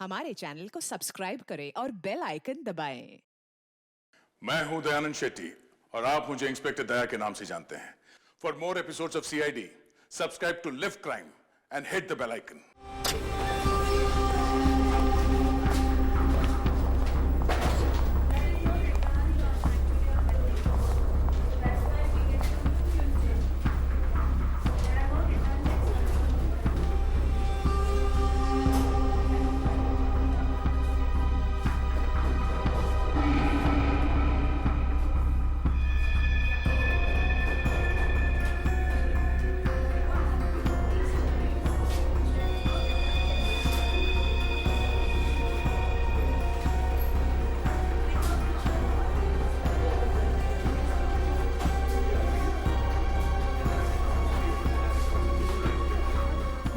हमारे चैनल को सब्सक्राइब करें और बेल आइकन दबाएं। मैं हूं दयानंद शेट्टी और आप मुझे इंस्पेक्टर दया के नाम से जानते हैं। For more episodes of CID, subscribe to live crime and hit the bell icon.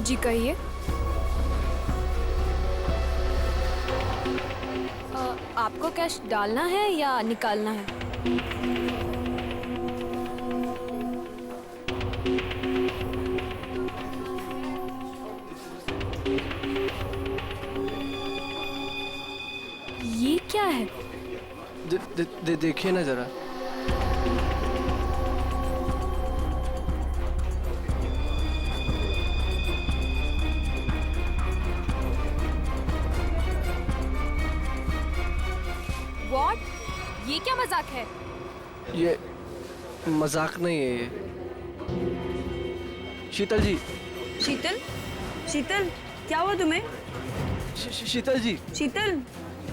जी कहिए। आपको कैश डालना है या निकालना है? ये क्या है? देखिए ना जरा। What? ये क्या मजाक है? ये मजाक नहीं है ये। शीतल जी। शीतल? शीतल, क्या हुआ तुम्हें? शीतल जी। शीतल,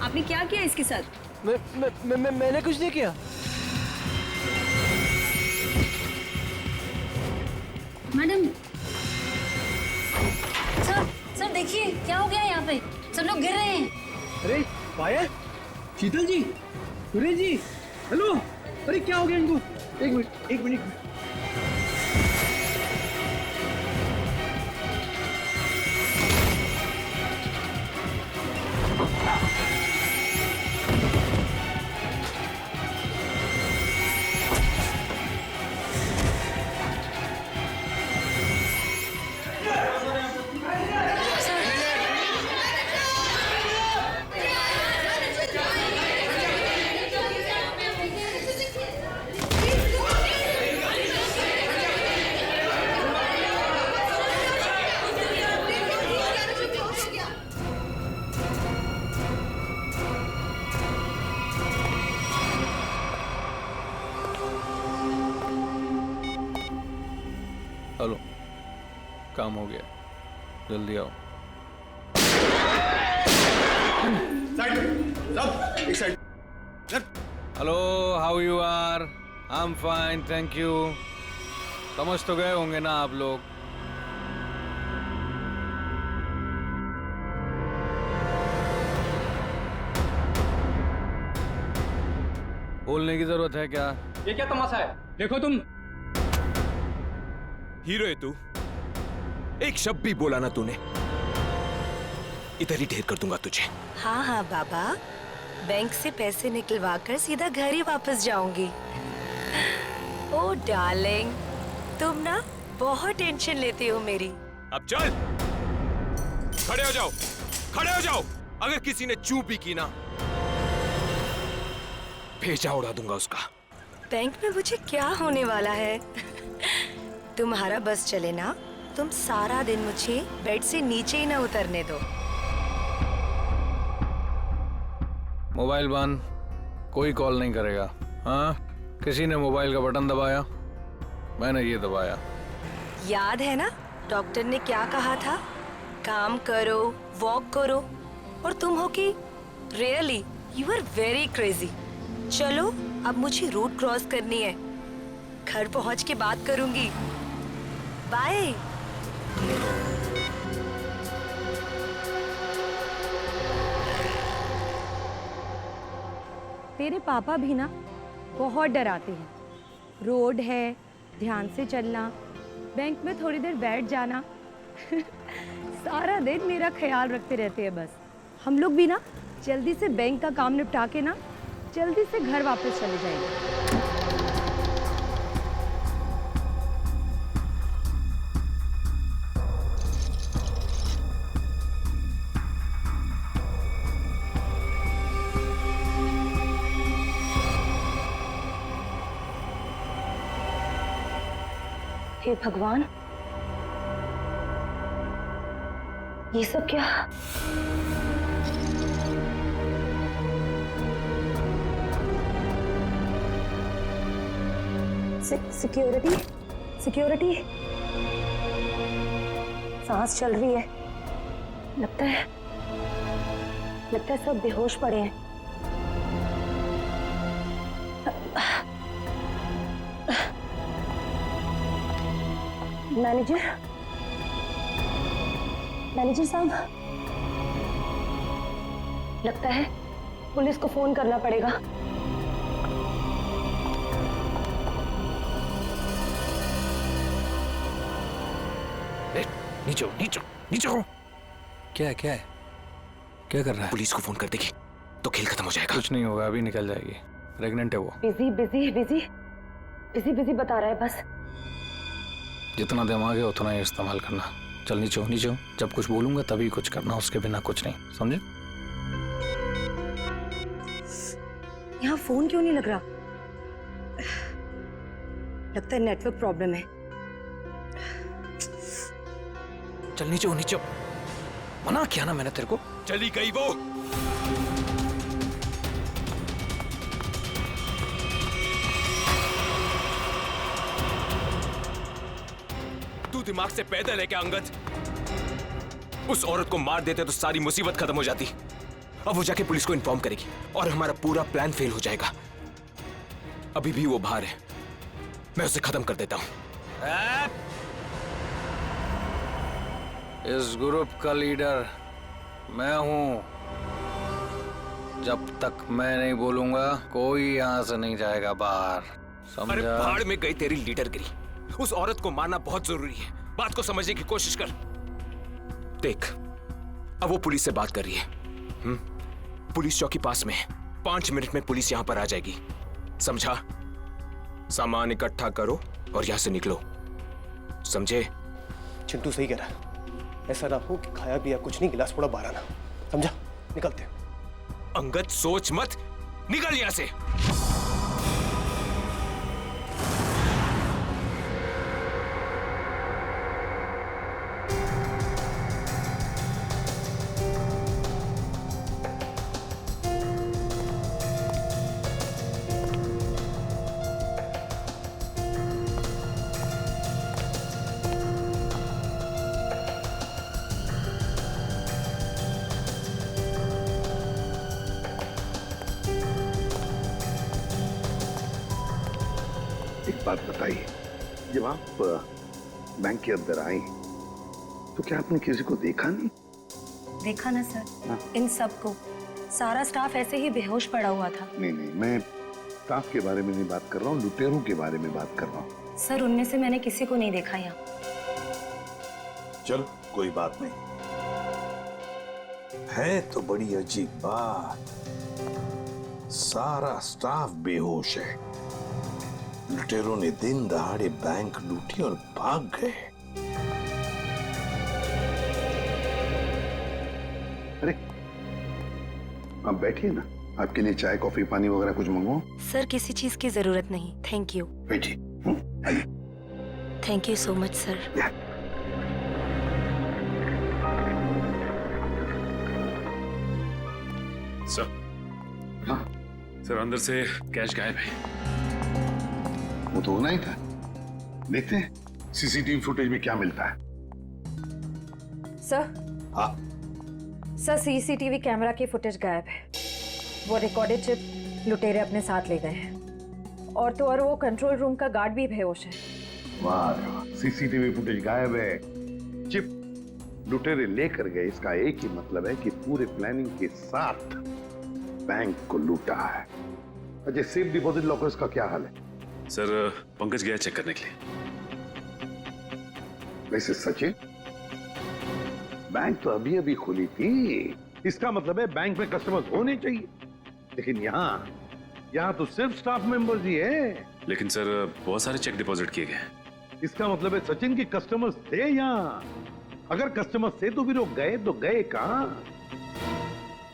आपने क्या किया इसके साथ? मैंने कुछ नहीं किया। मैडम, सर देखिए क्या हो गया यहाँ पे, सब लोग गिर रहे हैं। अरे पायल, शीतल जी, सुरेश जी, हेलो, अरे क्या हो गया इनको? एक मिनट। हेलो, काम हो गया, जल्दी आओ। एक साइड। Hello, how you are? I am fine, thank you. समझ तो गए होंगे ना आप लोग। बोलने की जरूरत है क्या? ये क्या तमाशा है? देखो तुम। हीरो है तू? एक शब्द भी बोला ना तूने, इधर ही ढेर कर दूंगा तुझे। हाँ हाँ बाबा, बैंक से पैसे निकलवा कर सीधा घर ही वापस जाऊंगी। ओ डार्लिंग, तुम ना बहुत टेंशन लेती हो मेरी। अब चल, खड़े हो जाओ, खड़े हो जाओ। अगर किसी ने चूप भी की ना, भेजा उड़ा दूंगा उसका। बैंक में मुझे क्या होने वाला है? तुम्हारा बस चले ना, तुम सारा दिन मुझे बेड से नीचे ही ना उतरने दो। मोबाइल बंद, कोई कॉल नहीं करेगा। हाँ, किसी ने मोबाइल का बटन दबाया? मैंने ये दबाया। याद है ना डॉक्टर ने क्या कहा था? काम करो, वॉक करो, और तुम हो कि really you are very crazy. चलो अब मुझे रोड क्रॉस करनी है, घर पहुंच के बात करूंगी। बाय। तेरे पापा भी ना बहुत डराते हैं। रोड है, ध्यान से चलना, बैंक में थोड़ी देर बैठ जाना। सारा दिन मेरा ख्याल रखते रहते हैं बस। हम लोग भी ना जल्दी से बैंक का काम निपटा के ना जल्दी से घर वापस चले जाएंगे। हे भगवान, ये सब क्या? Security, security. सांस चल रही है। लगता है सब बेहोश पड़े हैं। मैनेजर साहब, लगता है पुलिस को फोन करना पड़ेगा। नीचे नीचे हो। क्या है क्या कर रहा है? पुलिस को फोन कर देगी तो खेल खत्म हो जाएगा। कुछ नहीं होगा, अभी निकल जाएगी। प्रेग्नेंट है वो। बिजी बता रहा है बस। जितना दिमाग है उतना ही इस्तेमाल करना। चल नीचे हो। जब कुछ बोलूंगा तभी कुछ करना, उसके बिना कुछ नहीं, समझे? यहाँ फोन क्यों नहीं लग रहा? लगता है नेटवर्क प्रॉब्लम है। चल नीचे हो। मना किया ना मैंने तेरे को। चली गई वो। तू दिमाग से पैदल है क्या अंगद? उस औरत को मार देते तो सारी मुसीबत खत्म हो जाती। अब वो जाके पुलिस को इन्फॉर्म करेगी और हमारा पूरा प्लान फेल हो जाएगा। अभी भी वो बाहर है, मैं उसे खत्म कर देता हूं। इस ग्रुप का लीडर मैं हूं। जब तक मैं नहीं बोलूंगा कोई यहां से नहीं जाएगा बाहर, समझा? अरे भाड़ में गई तेरी लीडरगिरी। उस औरत को मारना बहुत जरूरी है। बात को समझने की कोशिश कर। देख, अब वो पुलिस से बात कर रही है। पुलिस चौकी पास में है। 5 मिनट में पुलिस यहां पर आ जाएगी, समझा? सामान इकट्ठा करो और यहां से निकलो, समझे? चिंटू सही कह रहा है। ऐसा ना हो कि खाया पिया कुछ नहीं, गिलास थोड़ा बारह ना। समझा? निकलते हैं। अंगद सोच मत, निकल यहां से। एक बात बताइए, जब आप बैंक के अंदर आई तो क्या आपने किसी को देखा नहीं? देखा ना सर। इन सबको, सारा स्टाफ ऐसे ही बेहोश पड़ा हुआ था। नहीं, मैं स्टाफ के बारे में नहीं बात कर रहा हूँ, लुटेरों के बारे में बात कर रहा हूँ। सर, उनमें से मैंने किसी को नहीं देखा यहाँ। चलो कोई बात नहीं। है तो बड़ी अजीब बात, सारा स्टाफ बेहोश है। लुटेरों ने दिन दहाड़े बैंक लूटी और भाग गए। अरे आप बैठिए ना, आपके लिए चाय कॉफी पानी वगैरह कुछ मंगवाओ? सर, किसी चीज की जरूरत नहीं, थैंक यू। बैठिए। आइए। Thank you so much sir. Sir, हाँ सर अंदर से कैश गायब है। वो तो होना ही था। देखते हैं सीसीटीवी फुटेज में क्या मिलता है। सर, हाँ सर, सीसीटीवी कैमरा की फुटेज गायब है। वो रिकॉर्डेड चिप लुटेरे अपने साथ ले गए हैं, और तो और वो कंट्रोल रूम का गार्ड भी बेहोश है। वाह रे वाह, सीसीटीवी फुटेज गायब है, चिप लुटेरे लेकर गए। इसका एक ही मतलब है कि पूरे प्लानिंग के साथ बैंक को लूटा है। अच्छा, सेफ डिपॉजिट लॉकर्स का क्या हाल है? सर पंकज गया चेक करने के लिए। वैसे सचिन, बैंक तो अभी अभी खुली थी, इसका मतलब है बैंक में कस्टमर्स होने चाहिए, लेकिन यहाँ तो सिर्फ स्टाफ मेंबर्स ही है। लेकिन सर बहुत सारे चेक डिपॉजिट किए गए हैं। इसका मतलब है सचिन के कस्टमर्स थे यहाँ। अगर कस्टमर्स थे तो फिर वो गए तो गए कहाँ?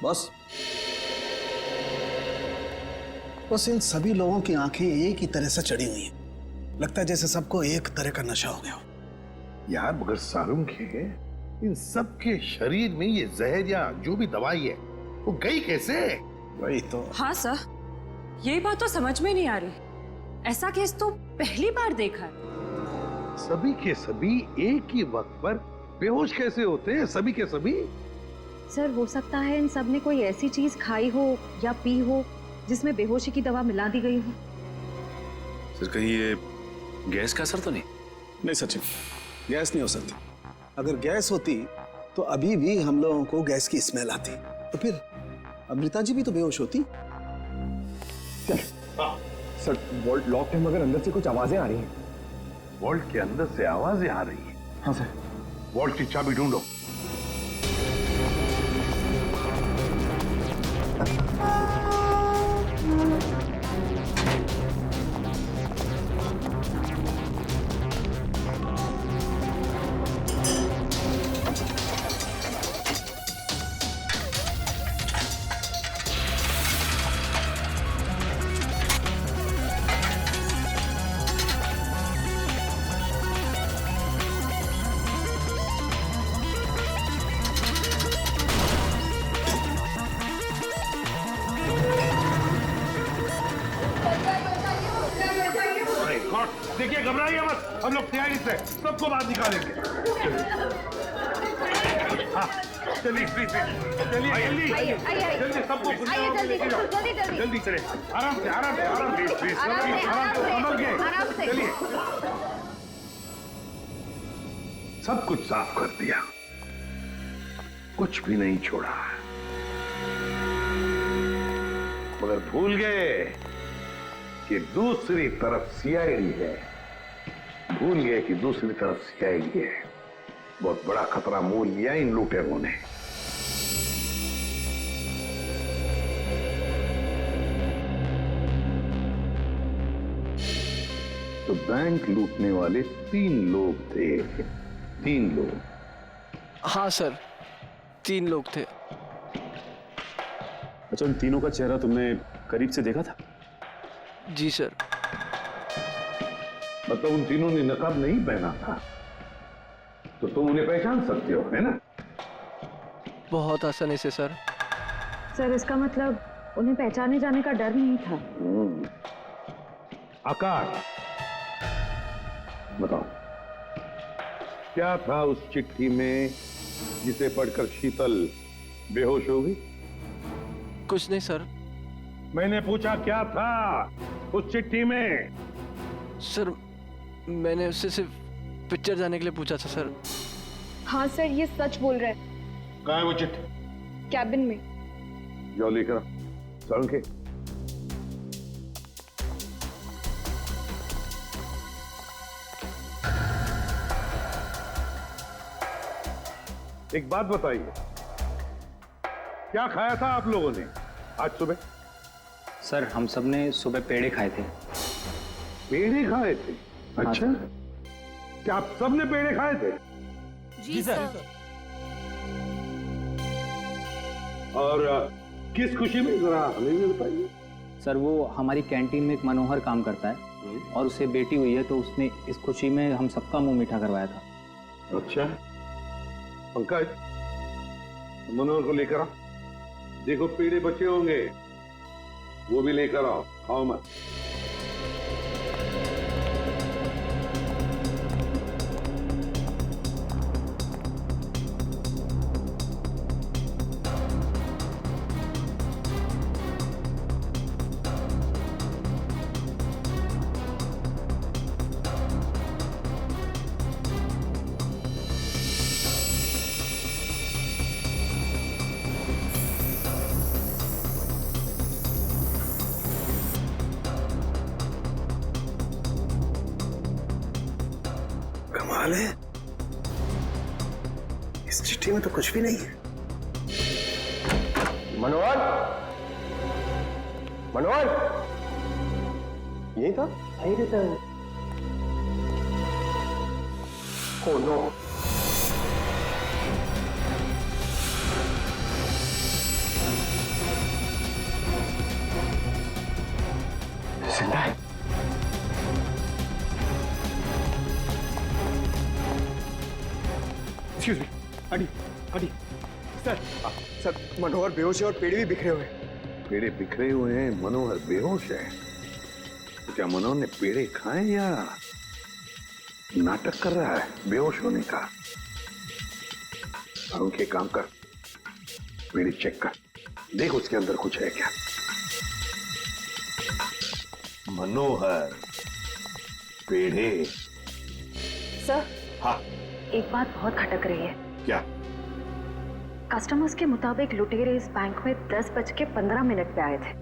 बस इन सभी लोगों की आंखें एक ही तरह से चढ़ी हुई हैं। लगता है जैसे सबको एक तरह का नशा हो गया हो। यार मगर सारुंग है, इन सब के शरीर में ये जहर या जो भी दवाई है वो गई कैसे? वही तो। हाँ सर, यही बात तो समझ में नहीं आ रही। ऐसा केस तो पहली बार देखा है। सभी के सभी एक ही वक्त पर बेहोश कैसे होते हैं? सभी के सभी। सर हो सकता है इन सब ने कोई ऐसी चीज खाई हो या पी हो जिसमें बेहोशी की दवा मिला दी गई हो। सर कहीं ये गैस का असर तो नहीं? नहीं सचिन, गैस नहीं हो सकती। अगर गैस होती तो अभी भी हम लोगों को गैस की स्मेल आती, तो फिर अमृता जी भी तो बेहोश होती। सर वॉल्ट लॉक है मगर अंदर से कुछ आवाजें आ रही हैं। वॉल्ट के अंदर से आवाजें आ रही हैं? हाँ सर। वॉल्ट की चाबी ढूंढो। देखिए घबराइए मत, हम लोग तैयारी से सबको बाहर निकालेंगे। हाँ चलिए प्लीज, चलिए जल्दी जल्दी सबको जल्दी चले, आराम से आराम से आराम से आराम से संभल के चलिए। सब कुछ साफ कर दिया, कुछ भी नहीं छोड़ा, मगर भूल गए कि दूसरी तरफ सीआईडी है। भूल गए कि दूसरी तरफ सीआईडी है। बहुत बड़ा खतरा मोल लिया इन लुटेरों ने। तो बैंक लूटने वाले 3 लोग थे। 3 लोग। हाँ सर, 3 लोग थे। अच्छा, उन तीनों का चेहरा तुमने करीब से देखा था? जी सर। मतलब उन तीनों ने नकाब नहीं पहना था, तो तुम उन्हें पहचान सकते हो, है ना? बहुत आसानी से सर। सर इसका मतलब उन्हें पहचाने जाने का डर नहीं था। आकाश बताओ, क्या था उस चिट्ठी में जिसे पढ़कर शीतल बेहोश हो गई? कुछ नहीं सर। मैंने पूछा क्या था उस चिट्ठी में? सर मैंने उससे सिर्फ पिक्चर जाने के लिए पूछा था सर। हाँ सर, ये सच बोल रहा है। कहाँ है वो चिट्ठी? कैबिन में। जाओ लेकर सारुंग के। एक बात बताइए, क्या खाया था आप लोगों ने आज सुबह? सर हम सब ने सुबह पेड़े खाए थे। पेड़े खाए थे? अच्छा, क्या आप सब ने पेड़े खाए थे? जी सर। और किस खुशी में, जरा हमें भी बताइए। सर वो हमारी कैंटीन में एक मनोहर काम करता है और उसे बेटी हुई है, तो उसने इस खुशी में हम सबका मुंह मीठा करवाया था। अच्छा, पंकज मनोहर को लेकर आओ। देखो पेड़े बचे होंगे, वो भी लेकर आओ, खाओ मत। कमाल है, इस चिट्ठी में तो कुछ भी नहीं है। मनोहर, मनोहर, यही था? यही रहता है। Oh no. जिंदा है। एक्सक्यूज मी, आंटी सर मनोहर बेहोश है और पेड़े भी बिखरे हुए हैं। पेड़े बिखरे हुए हैं, मनोहर बेहोश है। तो क्या मनोहर ने पेड़े खाए या नाटक कर रहा है बेहोश होने का? अरुण के काम कर, पेड़े चेक कर, देख उसके अंदर कुछ है क्या। मनोहर पेड़े। सर, हाँ एक बात बहुत खटक रही है। क्या? कस्टमर्स के मुताबिक लुटेरे इस बैंक में 10:15 पे आए थे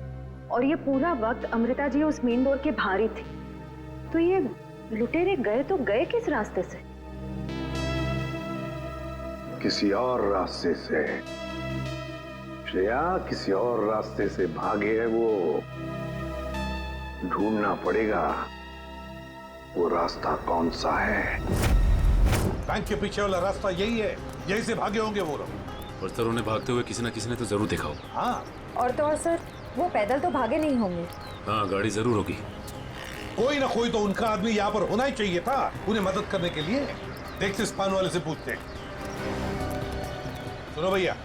और ये पूरा वक्त अमृता जी उस मेन डोर के बाहर ही थी। तो ये लुटेरे गए तो गए किस रास्ते से? किसी और रास्ते से श्रेया, किसी और रास्ते से भागे है वो। ढूंढना पड़ेगा वो रास्ता कौन सा है। बैंक के पीछे वाला रास्ता यही है, यही से भागे होंगे वो लोग। और सर उन्हें भागते हुए किसी न किसी ने तो जरूर देखा होगा। हाँ, और तो और सर, वो पैदल तो भागे नहीं होंगे। हाँ, गाड़ी जरूर होगी। कोई ना कोई तो उनका आदमी यहाँ पर होना ही चाहिए था उन्हें मदद करने के लिए। देखते इस पान वाले से पूछते हैं। सुनो भैया,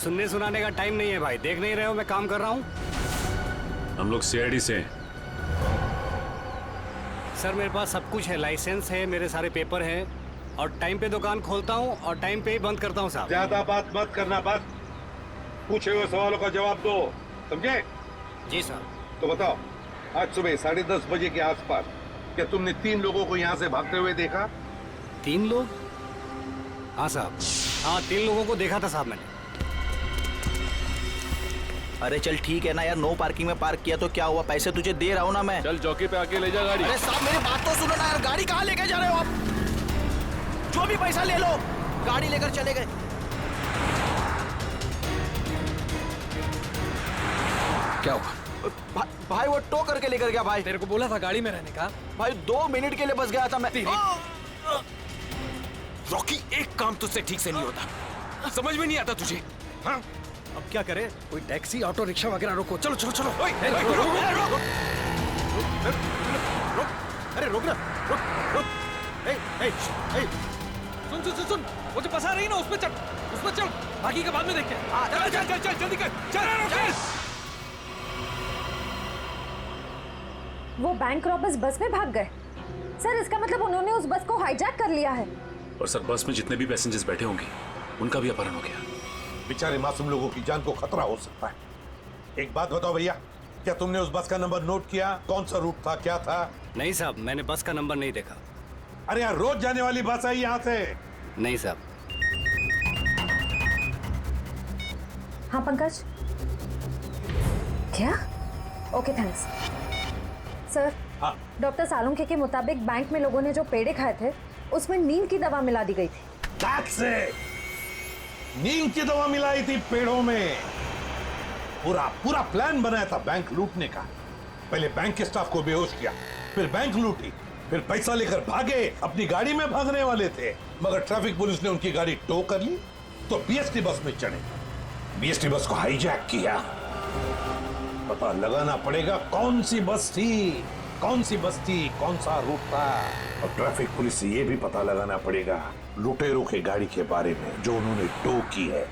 सुनने सुनाने का टाइम नहीं है भाई, देख नहीं रहे हो मैं काम कर रहा हूँ। हम लोग सीआईडी से हैं। सर मेरे पास सब कुछ है, लाइसेंस है, मेरे सारे पेपर हैं और टाइम पे दुकान खोलता हूँ और टाइम पे ही बंद करता हूँ साहब। ज्यादा बात मत करना, बस पूछे हुए सवालों का जवाब दो, समझे? जी सर। तो बताओ, आज सुबह 10:30 बजे के आसपास क्या तुमने 3 लोगों को यहाँ से भागते हुए देखा? 3 लोग? हाँ साहब, हाँ 3 लोगों को देखा था साहब मैंने। अरे चल ठीक है ना यार, नो पार्किंग में पार्क किया तो क्या हुआ, पैसे तुझे दे रहा हूँ ना मैं। चल चौकी पे आके ले जा गाड़ी। अरे साहब मेरी बात तो सुनो ना यार, गाड़ी कहाँ लेके जा रहे हो आप? जो भी पैसा ले लो, गाड़ी लेकर चले गए। क्या हुआ? भाई वो टो करके लेकर गया भाई। तेरे को बोला था गाड़ी में रहने का। भाई 2 मिनट के लिए बस गया था मैं। रॉकी, एक काम तुझसे ठीक से नहीं होता, समझ में नहीं आता तुझे? हाँ? अब क्या करे, कोई टैक्सी ऑटो रिक्शा वगैरह रोको। चलो चलो चलो। अरे रोक ना, रुक। सुन सुन सुन सुन, वो जो बस आ रही है ना, उसमें चल, उसमें चल, बाकी का बाद में देखते हैं। चल चल चल चल जल्दी कर, चल। वो बैंक रॉबर्स बस में भाग गए। सर इसका मतलब उन्होंने उस बस को हाईजैक कर लिया है। और सर बस में जितने भी पैसेंजर्स बैठे होंगे उनका भी अपहरण हो गया। बेचारे मासूम लोगों की जान को खतरा हो सकता है। एक बात बताओ भैया, क्या तुमने उस बस का नंबर नोट किया? कौन सा रूट था, क्या था? नहीं साहब, मैंने बस का नंबर नहीं देखा। अरे यार, रोज जाने वाली बस है यहाँ से। नहीं साहब। हाँ पंकज, क्या? Okay thanks. सर, हाँ। डॉक्टर सालुंखे के मुताबिक बैंक में लोगों ने जो पेड़े खाए थे उसमें नीम की दवा मिला दी गई थी। नीम की दवा मिलाई थी पेड़ों में। पूरा प्लान बनाया था बैंक लूटने का। पहले बैंक के स्टाफ को बेहोश किया, फिर बैंक लूटी, फिर पैसा लेकर भागे। अपनी गाड़ी में भागने वाले थे, मगर ट्रैफिक पुलिस ने उनकी गाड़ी टो कर ली तो बीएसटी बस में चढ़े। बीएसटी बस को हाईजैक किया। पता लगाना पड़ेगा कौन सी बस थी, कौन सा रूट था। और ट्रैफिक पुलिस से यह भी पता लगाना पड़ेगा लुटेरों के गाड़ी के बारे में जो उन्होंने टो की है।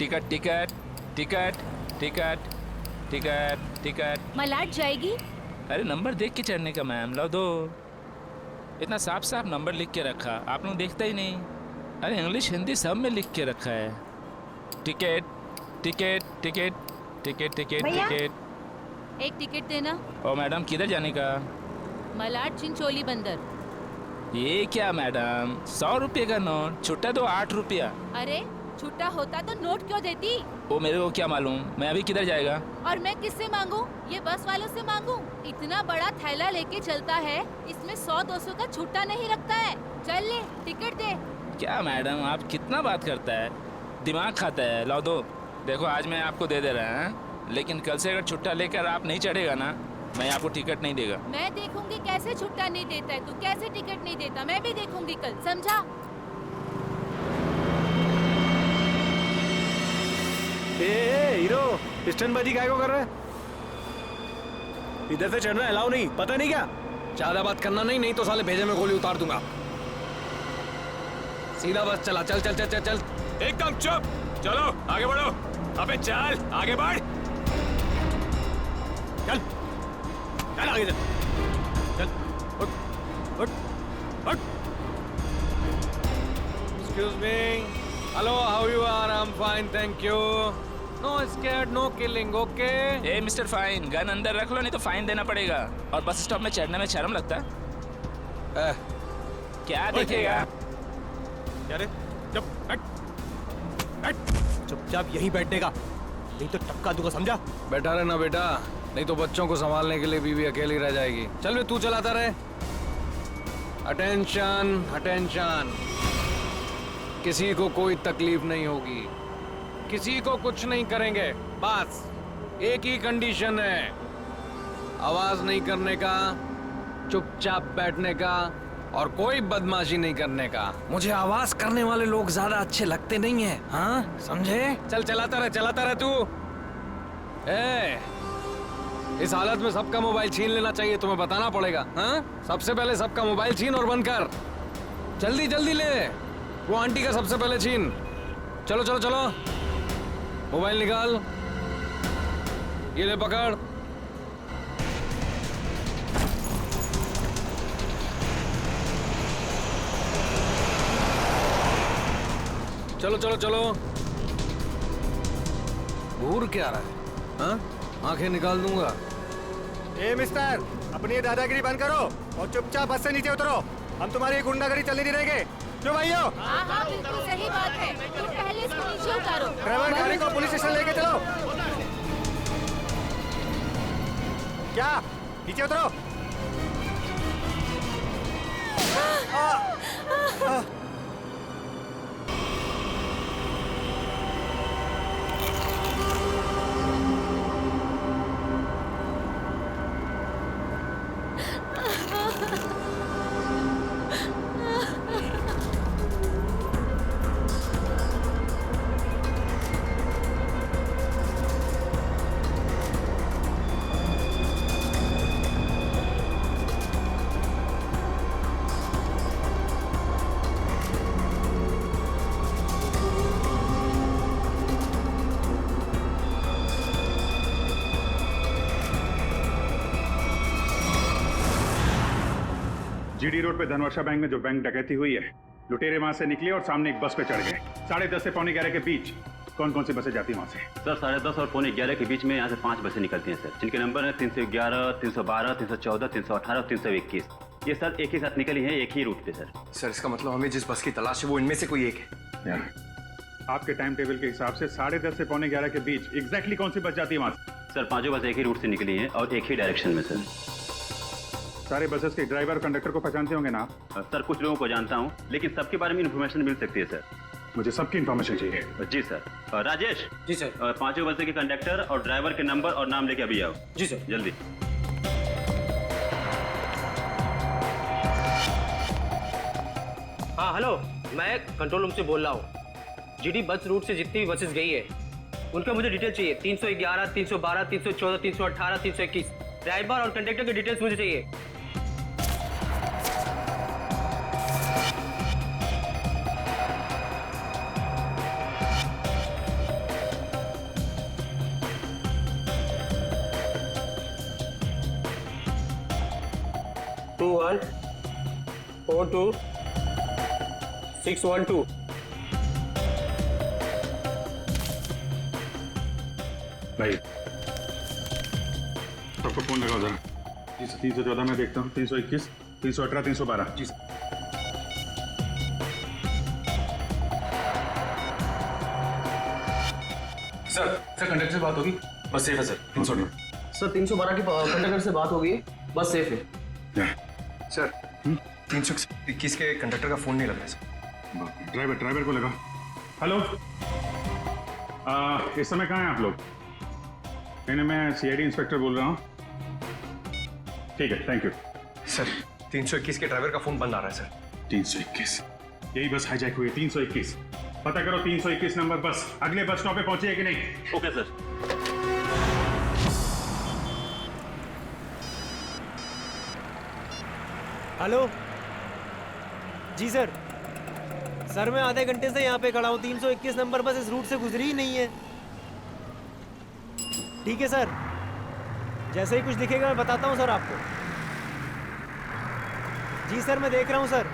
Ticket ticket ticket ticket ticket ticket. मलाट जाएगी। अरे नंबर देख के चढ़ने का मैम, लो दो। इतना साफ साफ नंबर लिख के रखा, आप लोग देखते ही नहीं। अरे इंग्लिश हिंदी सब में लिख के रखा है। Ticket ticket ticket ticket ticket भैया? टिकट। एक टिकट देना। ओ मैडम किधर जाने का? मलाड चिंचोली बंदर। ये क्या मैडम, 100 रुपये का नोट, छुट्टा तो 8 रुपया। अरे छुट्टा होता तो नोट क्यों देती? वो मेरे को क्या मालूम, मैं अभी किधर जाएगा? और मैं किससे मांगू? ये बस वालों से मांगू? इतना बड़ा थैला लेके चलता है, इसमें 100-200 का छुट्टा नहीं रखता है। चल ले टिकट दे। क्या मैडम आप कितना बात करता है, दिमाग खाता है। लो दो, देखो आज मैं आपको दे दे रहा है, लेकिन कल से अगर छुट्टा लेकर आप नहीं चढ़ेगा ना, मैं आपको टिकट नहीं देगा। मैं देखूंगी कैसे छुट्टा नहीं देता है, तू कैसे टिकट नहीं देता, मैं भी देखूंगी कल, समझा? हीरो स्टंटबाजी काहे को कर रहा है? इधर से चढ़ना अलाउ नहीं, पता नहीं क्या? ज्यादा बात करना नहीं तो साले भेजे में गोली उतार दूंगा। सीधा बस चला, चल चल चल चल चल। एकदम चुप, चलो आगे बढ़ो। अबे चल आगे बढ़, चल चल आगे चल, चल उठ उठ उठ। Excuse me. Hello, how you are? I'm fine, thank you. No scared, no killing, okay? A mister fine, gun अंदर रख लो नहीं तो फाइन देना पड़ेगा। और बस स्टॉप में चढ़ने में शर्म लगता है? क्या दिखेगा? क्या रे? चुपचाप यहीं बैठने का, नहीं तो टपका दूंगा, समझा? बैठा रहना बेटा, नहीं तो बच्चों को संभालने के लिए बीवी अकेली रह जाएगी। चल वे तू चलाता रहे। अटेंशन अटेंशन, किसी को कोई तकलीफ नहीं होगी, किसी को कुछ नहीं करेंगे। बस एक ही कंडीशन है, आवाज नहीं करने का, चुपचाप बैठने का और कोई बदमाशी नहीं करने का। मुझे आवाज करने वाले लोग ज्यादा अच्छे लगते नहीं हैं, हाँ समझे? चल चलाता रहे तू। इस हालत में सबका मोबाइल छीन लेना चाहिए, तुम्हें बताना पड़ेगा। हाँ सबसे पहले सबका मोबाइल छीन और बंद कर, जल्दी जल्दी ले। वो आंटी का सबसे पहले छीन। चलो चलो चलो, मोबाइल निकाल, ये ले पकड़। चलो चलो चलो। घूर क्या रहा है? हाँ आंखें निकाल दूंगा। ए मिस्टर, अपनी ये दादागिरी बंद करो और चुपचाप बस से नीचे उतरो। हम तुम्हारी गुंडागर्दी चलने नहीं देंगे। क्यों भाइयों? हाँ हाँ बिल्कुल सही बात है, तुम पहले इसको नीचे उतारो। ड्राइवर गाड़ी को पुलिस स्टेशन लेके चलो। क्या? नीचे उतरो। जीडी रोड पे धनवर्षा बैंक में जो बैंक डकैती हुई है, लुटेरे वहां से निकले और सामने एक बस पे चढ़ गए। 10:30 से 11:45 के बीच कौन कौन सी बसें जाती हैं वहां से? सर 10:30 और 11:45 के बीच में यहाँ से 5 बसें निकलती हैं सर, जिनके नंबर है 311, 312, 314, 318 और 321। ये सर एक ही साथ निकली है, एक ही रूट पे सर। सर इसका मतलब हमें जिस बस की तलाश है वो इनमें से कोई एक है। आपके टाइम टेबल के हिसाब से 10:30 से 11:45 के बीच एग्जैक्टली कौन सी बस जाती है वहां से? सर पांचों बस एक ही रूट से निकली हैं और एक ही डायरेक्शन में सर। सारे बसेस के ड्राइवर और कंडक्टर को पहचानते होंगे ना आप? सर कुछ लोगों को जानता हूँ, लेकिन सबके बारे में इन्फॉर्मेशन मिल सकती है सर। मुझे सबकी इन्फॉर्मेशन चाहिए। जी सर। राजेश। जी सर। पांचों बसें के कंडक्टर और ड्राइवर के नंबर और नाम लेके अभी आओ। जी सर। जल्दी। हाँ हेलो, मैं कंट्रोल रूम से बोल रहा हूँ। जीडी बस रूट से जितनी भी बसेस गई है उनका मुझे डिटेल चाहिए। 311, 312, 314, 318, 321 ड्राइवर और कंडक्टर की डिटेल्स मुझे चाहिए। टू 1 4 2 6 1 2 भाई सबको फोन लगाओ जरा। 314 में देखता हूँ, 321, 318, 312। जी सर। सर कंडक्टर से बात होगी, बस सेफ है सर। 318 सर 312 की कंडक्टर से बात होगी, बस सेफ है। सर 321 के कंडक्टर का फोन नहीं लग रहा सर। ड्राइवर को लगा। हेलो, इस समय कहाँ हैं आप लोग? नहीं, मैं सीआईडी इंस्पेक्टर बोल रहा हूँ। ठीक है, थैंक यू। सर 321 के ड्राइवर का फोन बंद आ रहा है सर। 321, यही बस हाईजैक हुई है। 321 पता करो, 321 नंबर बस अगले बस स्टॉप पे पहुंची है कि नहीं? Okay sir. हेलो जी सर, मैं आधे घंटे से यहाँ पे खड़ा हूँ। 321 नंबर बस इस रूट से गुजरी ही नहीं है। ठीक है सर, जैसे ही कुछ दिखेगा मैं बताता हूँ सर आपको। जी सर, मैं देख रहा हूँ सर।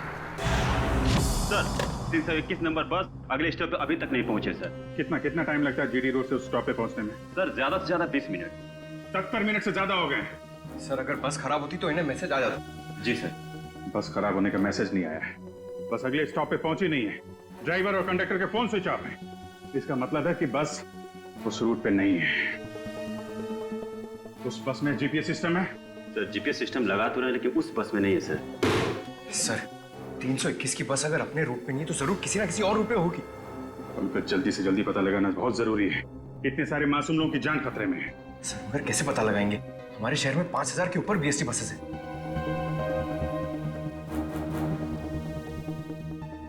सर 321 नंबर बस अगले स्टॉप पे अभी तक नहीं पहुंचे सर। कितना टाइम लगता है जीडी रोड से उस स्टॉप पे पहुंचने में? सर ज्यादा से ज्यादा 20 मिनट। 70 मिनट से ज्यादा हो गए। सर अगर बस खराब होती तो इन्हें मैसेज आ जाता। जी सर। बस खराब होने का मैसेज नहीं आया है, बस अगले स्टॉप पे पहुंची नहीं है। ड्राइवर और कंडक्टर के फोन स्विच ऑफ हैं। इसका मतलब है कि बस उस रूट पे नहीं है। उस बस में जीपीएस सिस्टम है? सर जीपीएस सिस्टम लगा तो रहा है, लेकिन उस बस में नहीं है सर। सर 321 की बस अगर अपने रूट पे नहीं है तो जरूर किसी ना किसी और रूट पे होगी। पंकज, जल्दी से जल्दी पता लगाना बहुत जरूरी है। इतने सारे मासूम लोगों की जान खतरे में है। सर मगर कैसे पता लगाएंगे? हमारे शहर में 5000 के ऊपर बीएसटी बसेस हैं।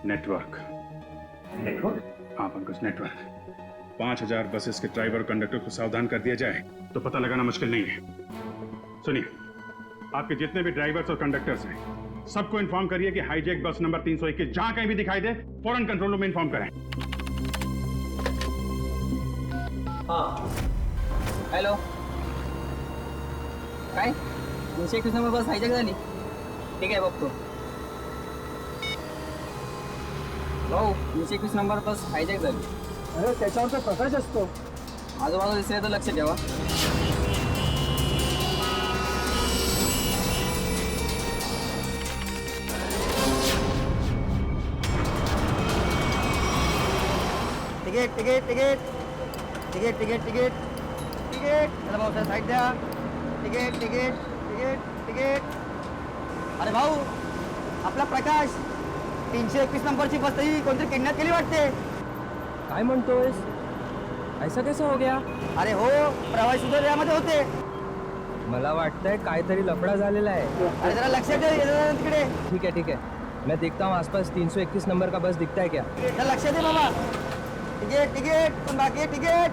नेटवर्क? हाँ पंकज, नेटवर्क। 5000 बसेस के ड्राइवर और कंडक्टर को सावधान कर दिया जाए तो पता लगाना मुश्किल नहीं है। सुनिए, आपके जितने भी ड्राइवर्स और कंडक्टर्स हैं सबको इन्फॉर्म करिए कि हाईजैक बस नंबर 321 जहां कहीं भी दिखाई दे फौरन कंट्रोल रूम में इन्फॉर्म करें। हाँ हॅलो, काय 321 नंबर बस हायजॅक झाली? ठीक आहे बघतो भाऊ। 321 नंबर बस हायजॅक झाली। अरे त्याच्यावर तर प्रकाश असतो। आजूबाजूला दिसले तर लक्ष ठेवा। Ticket ticket ticket ticket ticket ticket ticket चला भाऊ, सर साईड द्या। Ticket ticket ticket ticket. अरे भाऊ, आपला प्रकाश 321 नंबरची बस ही कोणतरी किडनॅप केली वाटते। काय म्हणतोयस? ऐसा कैसा हो गया? अरे हो, प्रवासी सुद्धा यामध्ये होते। मला वाटतंय काहीतरी लफडा झालेला आहे। अरे जरा लक्ष दे तिकडे। ठीक है मैं देखता हूँ आसपास 321 नंबर का बस दिखता है क्या। लक्ष दे बाबा। टिकट टिकट पण बाकी आहे टिकट।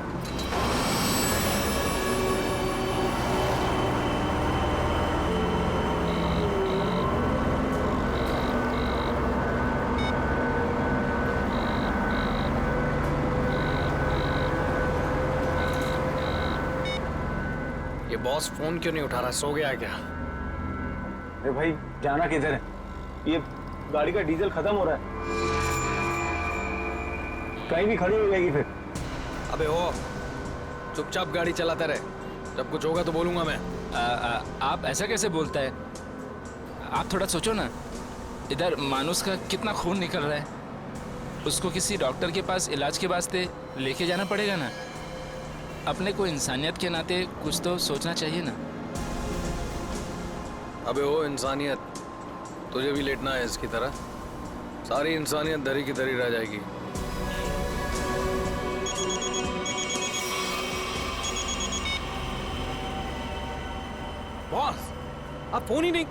ये बॉस फोन क्यों नहीं उठा रहा? सो गया क्या? अरे भाई, जाना किधर है? ये गाड़ी का डीजल खत्म हो रहा है, कहीं भी खड़ी हो जाएगी फिर। अबे ओ, चुपचाप गाड़ी चलाते रहे, जब कुछ होगा तो बोलूंगा मैं। आप ऐसा कैसे बोलता है? आप थोड़ा सोचो ना, इधर मानुस का कितना खून निकल रहा है, उसको किसी डॉक्टर के पास इलाज के वास्ते लेके जाना पड़ेगा ना। अपने को इंसानियत के नाते कुछ तो सोचना चाहिए ना। अबे ओ इंसानियत, तुझे भी लेटना है इसकी तरह? सारी इंसानियत दरी की दरी रह जाएगी। बॉस, आप फोन ही नहीं।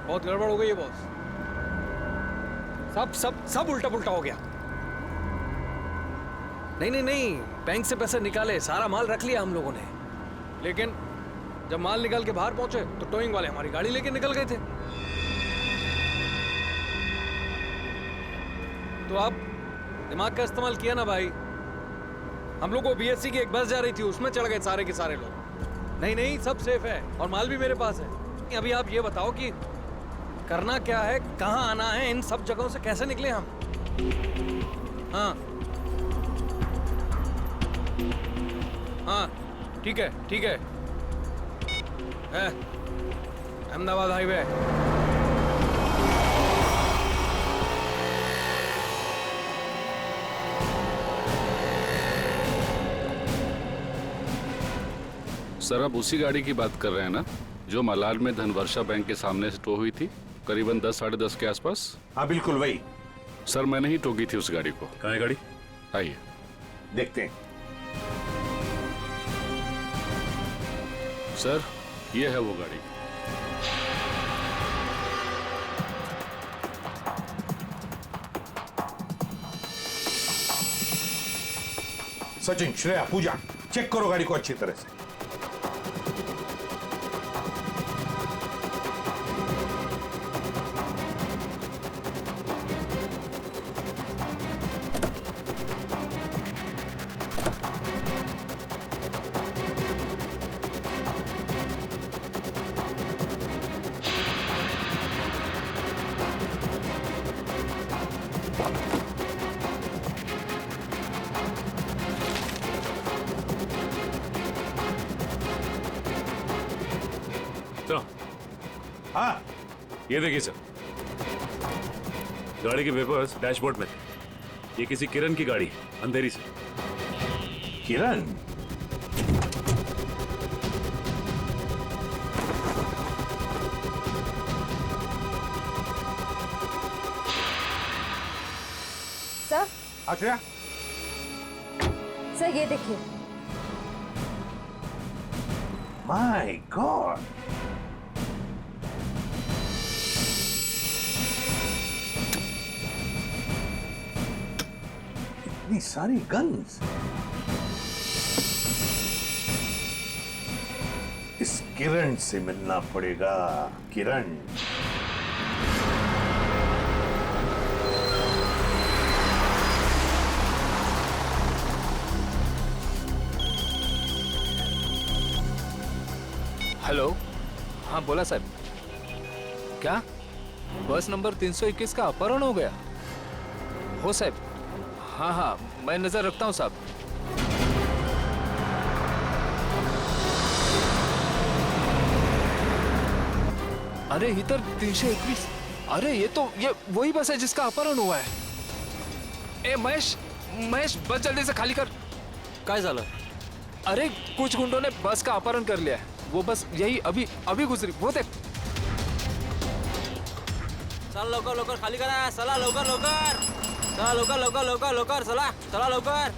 बहुत गड़बड़ हो गई है बॉस। सब सब सब उल्टा पुल्टा हो गया। नहीं, बैंक से पैसे निकाले, सारा माल रख लिया हम लोगों ने, लेकिन जब माल निकाल के बाहर पहुंचे तो टोइंग वाले हमारी गाड़ी लेके निकल गए थे। तो आप दिमाग का इस्तेमाल किया ना भाई। हम लोग को बीएससी की एक बस जा रही थी, उसमें चढ़ गए सारे के सारे लोग। नहीं, सब सेफ है और माल भी मेरे पास है। अभी आप ये बताओ कि करना क्या है, कहाँ आना है, इन सब जगहों से कैसे निकले हम? हाँ ठीक है ठीक है। अहमदाबाद हाईवे। सर आप उसी गाड़ी की बात कर रहे हैं ना जो मलाड में धनवर्षा बैंक के सामने से टो हुई थी करीबन 10 साढ़े 10 के आसपास? हाँ बिल्कुल वही। सर मैंने ही टोकी थी उस गाड़ी को। कहाँ है गाड़ी? आइए देखते हैं। सर ये है वो गाड़ी। सचिन, श्रेया, पूजा, चेक करो गाड़ी को अच्छी तरह से। हाँ ये देखिए सर, गाड़ी के पेपर्स डैशबोर्ड में थे। ये किसी किरण की गाड़ी है, अंधेरी से। किरण? सर। अच्छा सर ये देखिए। माय गॉड, इतनी सारी गन्स। इस किरण से मिलना पड़ेगा। किरण हेलो। हाँ बोला साहब। क्या बस नंबर 321 का अपहरण हो गया? हो साहब। हाँ हाँ मैं नजर रखता हूँ साहब। अरे इधर 321। अरे ये वही बस है जिसका अपहरण हुआ है। ए महेश, महेश बस जल्दी से खाली कर। काय झालं? अरे कुछ गुंडों ने बस का अपहरण कर लिया है। वो बस यही अभी अभी गुजरी, वो देख। चला लवकर लवकर खाली करा। चला लवकर लवकर, चला लवकर लवकर लवकर लवकर, चला चला लवकर।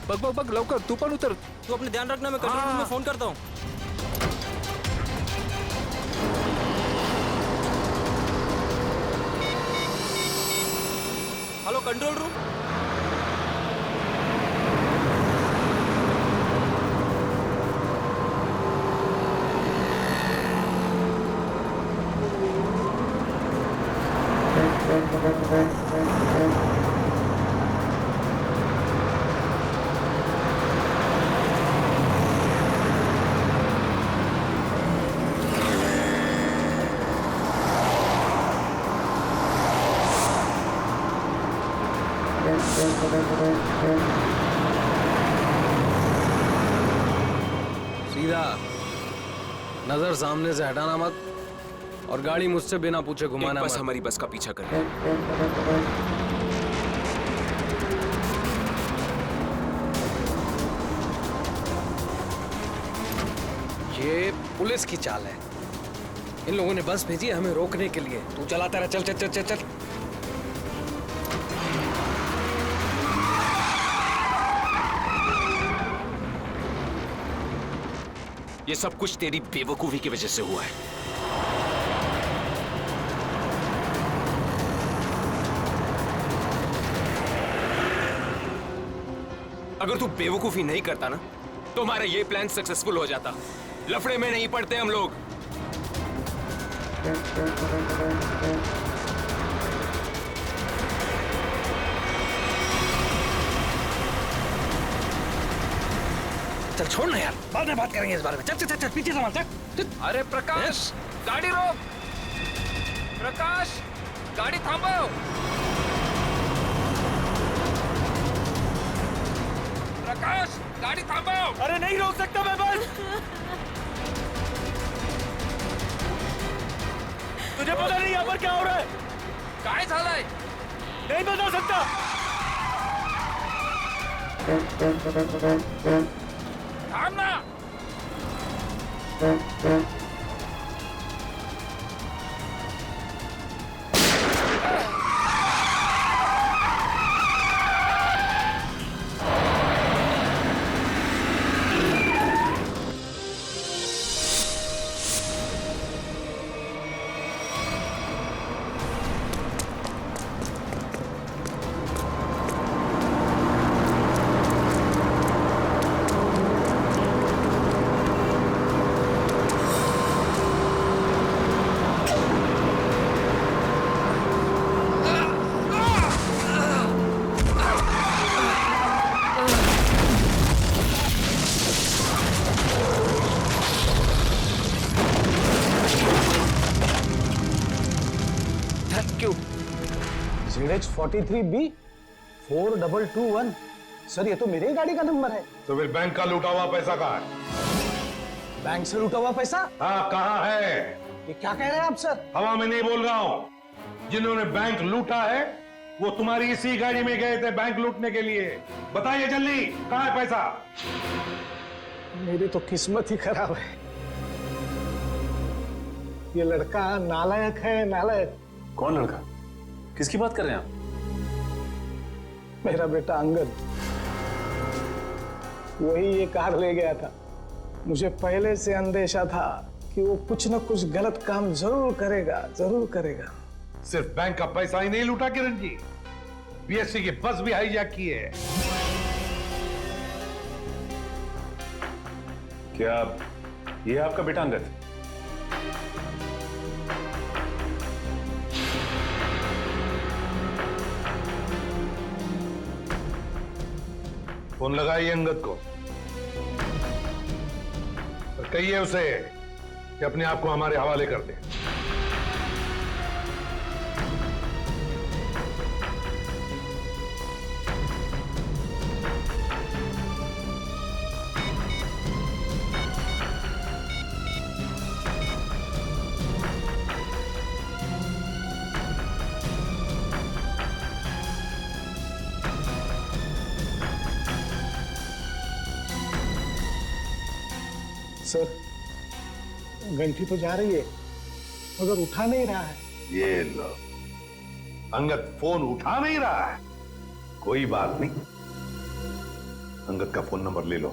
बग बग बग लवकर, तू पण उतर। तू अपने ध्यान रखना, मैं कंट्रोल रूम में फोन करता हूँ। Hello control room. सीधा नजर सामने से हटाना मत, और गाड़ी मुझसे बिना पूछे घुमाना मत। बस हमारी बस का पीछा कर। ये पुलिस की चाल है। इन लोगों ने बस भेजी है हमें रोकने के लिए। तू चलाता रहा, चल चल चल चल चल। ये सब कुछ तेरी बेवकूफी की वजह से हुआ है। अगर तू बेवकूफी नहीं करता ना तो हमारा ये प्लान सक्सेसफुल हो जाता। लफड़े में नहीं पड़ते हम लोग। चल छोड़ ना यार, बाद में बात करेंगे इस बारे में। चल चल चल, चल पीछे संभाल, चल। अरे प्रकाश गाड़ी रोक। प्रकाश गाड़ी थांबव। प्रकाश, गाड़ी थामाओ। अरे नहीं रोक सकता मैं बस। तुझे पता नहीं यहाँ पर क्या हो रहा है? काय झालंय? नहीं बता सकता। थाम ना। ZX43B 4221। सर ये तो मेरे ही गाड़ी का नंबर है। तो फिर बैंक का लूटा हुआ पैसा कहाँ है? बैंक से लूटा हुआ पैसा? हाँ, कहाँ है? ये क्या कह रहे हैं आप सर? हवा में नहीं बोल रहा हूँ। जिन्होंने बैंक लूटा है वो तुम्हारी इसी गाड़ी में गए थे बैंक लूटने के लिए। बताइए जल्दी, कहाँ है पैसा? मेरी तो किस्मत ही खराब है। ये लड़का नालायक है, नालायक। कौन लड़का? किसकी बात कर रहे हैं आप? मेरा बेटा अंगद, वही ये कार ले गया था। मुझे पहले से अंदेशा था कि वो कुछ न कुछ गलत काम जरूर करेगा, जरूर करेगा। सिर्फ बैंक का पैसा ही नहीं लूटा किरण जी, बीएससी की बस भी हाईजैक की है। क्या ये आपका बेटा अंगद? फोन लगाइए अंगद को और कहिए उसे कि अपने आप को हमारे हवाले कर दे। सर, घंटी तो जा रही है मगर उठा नहीं रहा है। ये लो, अंगद फोन उठा नहीं रहा है। कोई बात नहीं, अंगद का फोन नंबर ले लो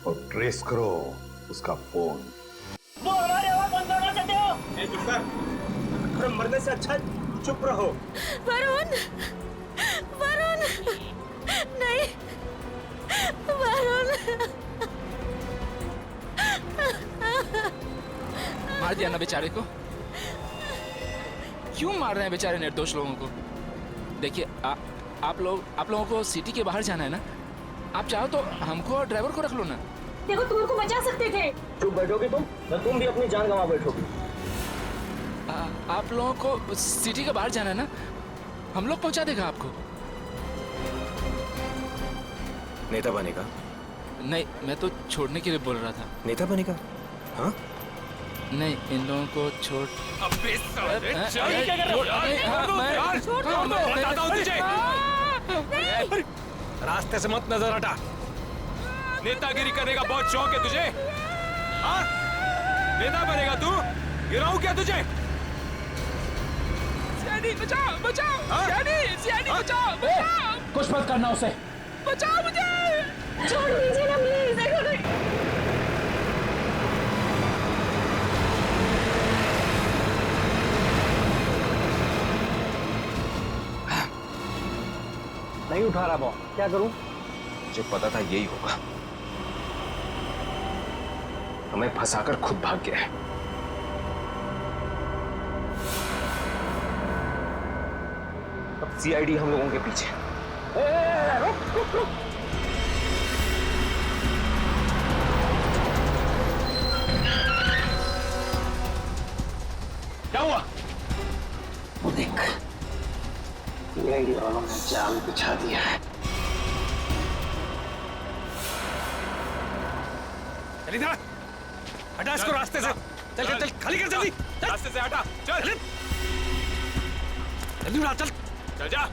और ट्रेस करो उसका फोन। वो हमारे आवाज बंद करना चाहते हो? चुप कर। मरने से अच्छा चुप रहो। वरुण, वरुण, नहीं, वरुण। मार दिया ना बेचारे को। क्यों मार रहे हैं बेचारे निर्दोष लोगों को? देखिए आप लोगों को सिटी के बाहर जाना है ना, आप चाहो तो हमको और ड्राइवर को रख लो ना। देखो तुम उनको बचा सकते थे। चुप बैठोगे तुम भी अपनी जान गंवा बैठोगे। आप लोगों को सिटी के बाहर जाना है ना, हम लोग पहुंचा देगा आपको। नेता बनेगा? नहीं, मैं तो छोड़ने के लिए बोल रहा था। नेता बनेगा? हाँ? नहीं, इन लोगों को छोड़। अबे साले, रास्ते से मत नजर हटा। नेतागिरी करने का बहुत शौक है तुझे? हाँ? नेता बनेगा तू? गिराऊं क्या तुझे? सियानी बचाओ, बचाओ, सियानी बचाओ, बचाओ। कुछ मत करना उसे। बचाओ मुझे। छोड़ दीजिए ना प्लीज। नहीं उठा रहा बॉस, क्या करूं? मुझे पता था यही होगा। हमें फंसाकर खुद भाग गया है। अब सीआईडी हम लोगों के पीछे। रुक रुक रुक। क्या हुआ? वो देख, सीआईडी वालों ने जाल बिछा दिया है। चल इधर हटा इसको रास्ते से। चल चल चल खाली कर जल्दी। रास्ते से हटा। चल जल्दी उड़ा चल। चल जा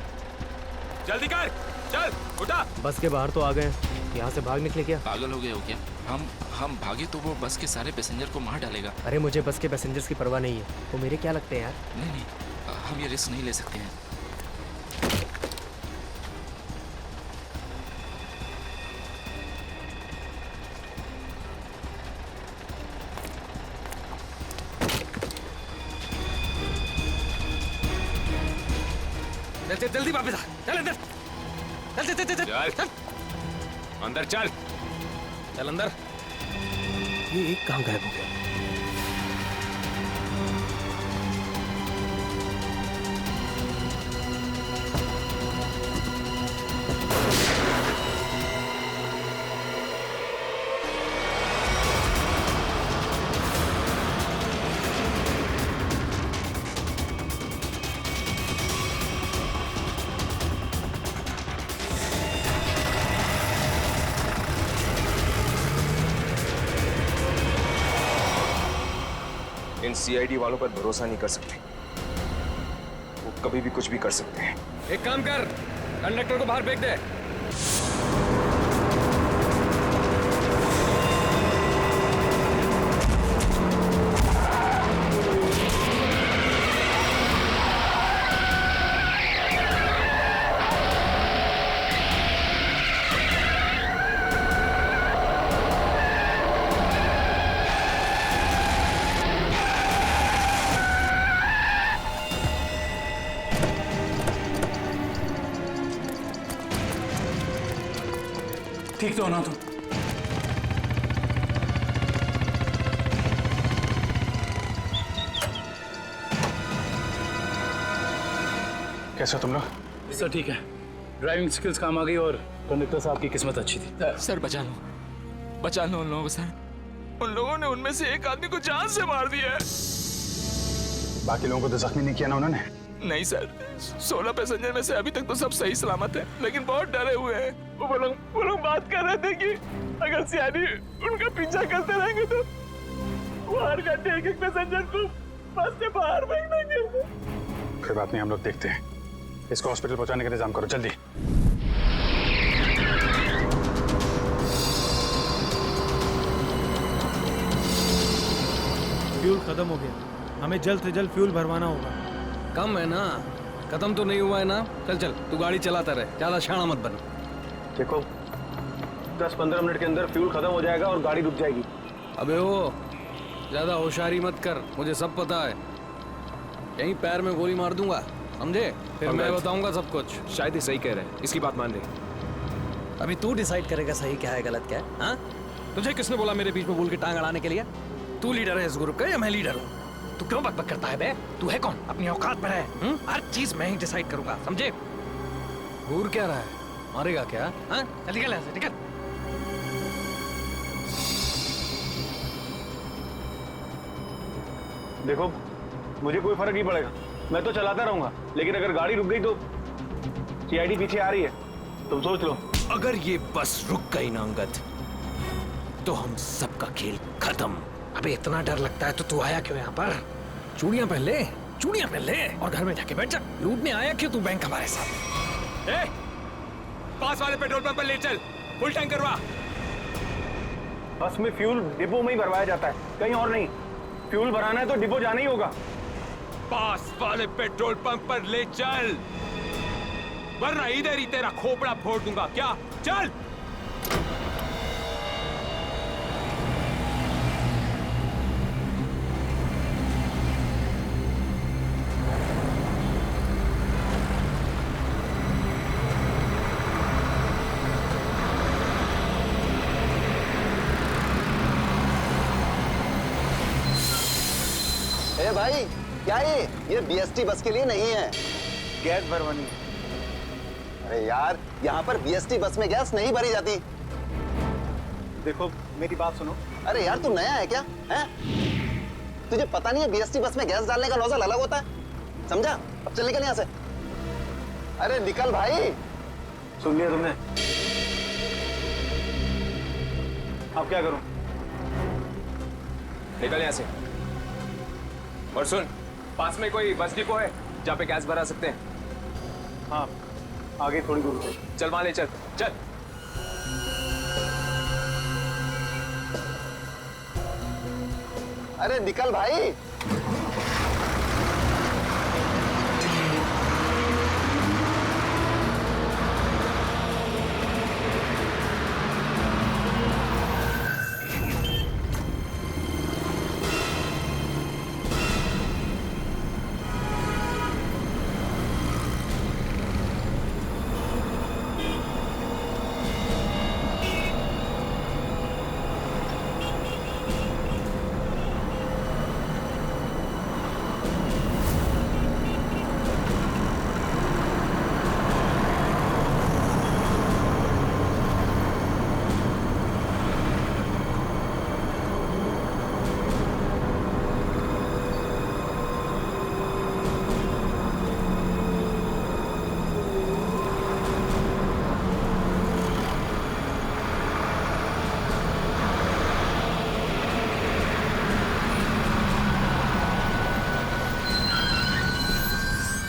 जल्दी कर। चल उठा। बस के बाहर तो आ गए, यहाँ से भाग निकले क्या? पागल हो गए हो क्या? हम भागे तो वो बस के सारे पैसेंजर को मार डालेगा। अरे मुझे बस के पैसेंजर्स की परवाह नहीं है, वो मेरे क्या लगते हैं यार। नहीं नहीं, हम ये रिस्क नहीं ले सकते हैं। चल जल्दी वापस आ। चल अंदर चल चल चल चल चल अंदर चल। चल अंदर। ये एक कहाँ गायब हो गया? इन सीआईडी वालों पर भरोसा नहीं कर सकते, वो कभी भी कुछ भी कर सकते हैं। एक काम कर, कंडक्टर को बाहर फेंक दे। ठीक तो हो ना तुम? कैसे हो तुम लोग? सर ठीक है, ड्राइविंग स्किल्स काम आ गई और कंडक्टर साहब की किस्मत अच्छी थी। सर बचा लो उन लोगों को सर। उन लोगों ने उनमें से एक आदमी को जान से मार दिया है। बाकी लोगों को तो जख्मी नहीं किया ना उन्होंने? नहीं सर, 16 पैसेंजर में से अभी तक तो सब सही सलामत है, लेकिन बहुत डरे हुए हैं। वो लोग बात कर रहे थे कि अगर सीआईडी उनका पीछा करते रहेंगे तो वो हर घंटे एक पैसेंजर को बस से बाहर फेंक देंगे। कोई बात नहीं, हम लोग देखते हैं। इसको हॉस्पिटल पहुंचाने का इंतजाम करो जल्दी। फ्यूल खत्म हो गया, हमें जल्द से जल्द फ्यूल भरवाना होगा। कम है ना, खत्म तो नहीं हुआ है ना। चल चल तू गाड़ी चलाता रहे, ज्यादा शाना मत बन। देखो 10-15 मिनट के अंदर फ्यूल खत्म हो जाएगा और गाड़ी रुक जाएगी। अबे वो ज्यादा होशियारी मत कर, मुझे सब पता है। यहीं पैर में गोली मार दूंगा, समझे? फिर मैं बताऊंगा सब कुछ। शायद ही सही कह रहे हैं, इसकी बात मान ले। अभी तू डिसाइड करेगा सही क्या है गलत क्या है। हाँ, तुझे किसने बोला मेरे बीच में बोल के टांग अड़ाने के लिए? तू लीडर है इस ग्रुप का या मैं लीडर हूँ? तू क्यों बकबक करता है बे? तू है कौन? अपनी औकात पर है। हर चीज मैं ही डिसाइड करूंगा, समझे? घूर क्या रहा है? मारेगा क्या? हाँ, चल निकल यहाँ से, निकल। देखो मुझे कोई फर्क नहीं पड़ेगा, मैं तो चलाता रहूंगा, लेकिन अगर गाड़ी रुक गई तो सीआईडी पीछे आ रही है, तुम सोच लो। अगर ये बस रुक गई ना अंगद, तो हम सबका खेल खत्म। अबे इतना डर लगता है तो तू आया क्यों यहाँ पर? चूड़ियां पहन ले, चूड़ियां पहन ले और घर में जाके बैठ जा। लूटने आया क्यों तू बैंक हमारे साथ? ए, पास वाले पेट्रोल पंप पर ले चल, फुल टैंक करवा। बस में फ्यूल डिपो में ही भरवाया जाता है, कहीं और नहीं। फ्यूल भराना है तो डिपो जाना ही होगा। पास वाले पेट्रोल पंप पर ले चल, वरना इधर ही तेरा खोपड़ा फोड़ दूंगा। क्या? चल। ए भाई, क्या ये बीएसटी बस के लिए नहीं है, गैस भरवानी है। अरे यार, यहाँ पर बीएसटी बस में गैस नहीं भरी जाती। देखो मेरी बात सुनो। अरे यार तू नया है क्या? हैं? तुझे पता नहीं है बीएसटी बस में गैस डालने का नोजल अलग होता है, समझा? अब चल निकल यहाँ से। अरे निकल भाई। सुन लिया तुमने? अब क्या करूं? निकल यहाँ से। और सुन, पास में कोई बस डिपो है जहाँ पे गैस भरा सकते हैं? हाँ, आगे थोड़ी दूर पे। चल वहां ले चल, चल। अरे निकल भाई।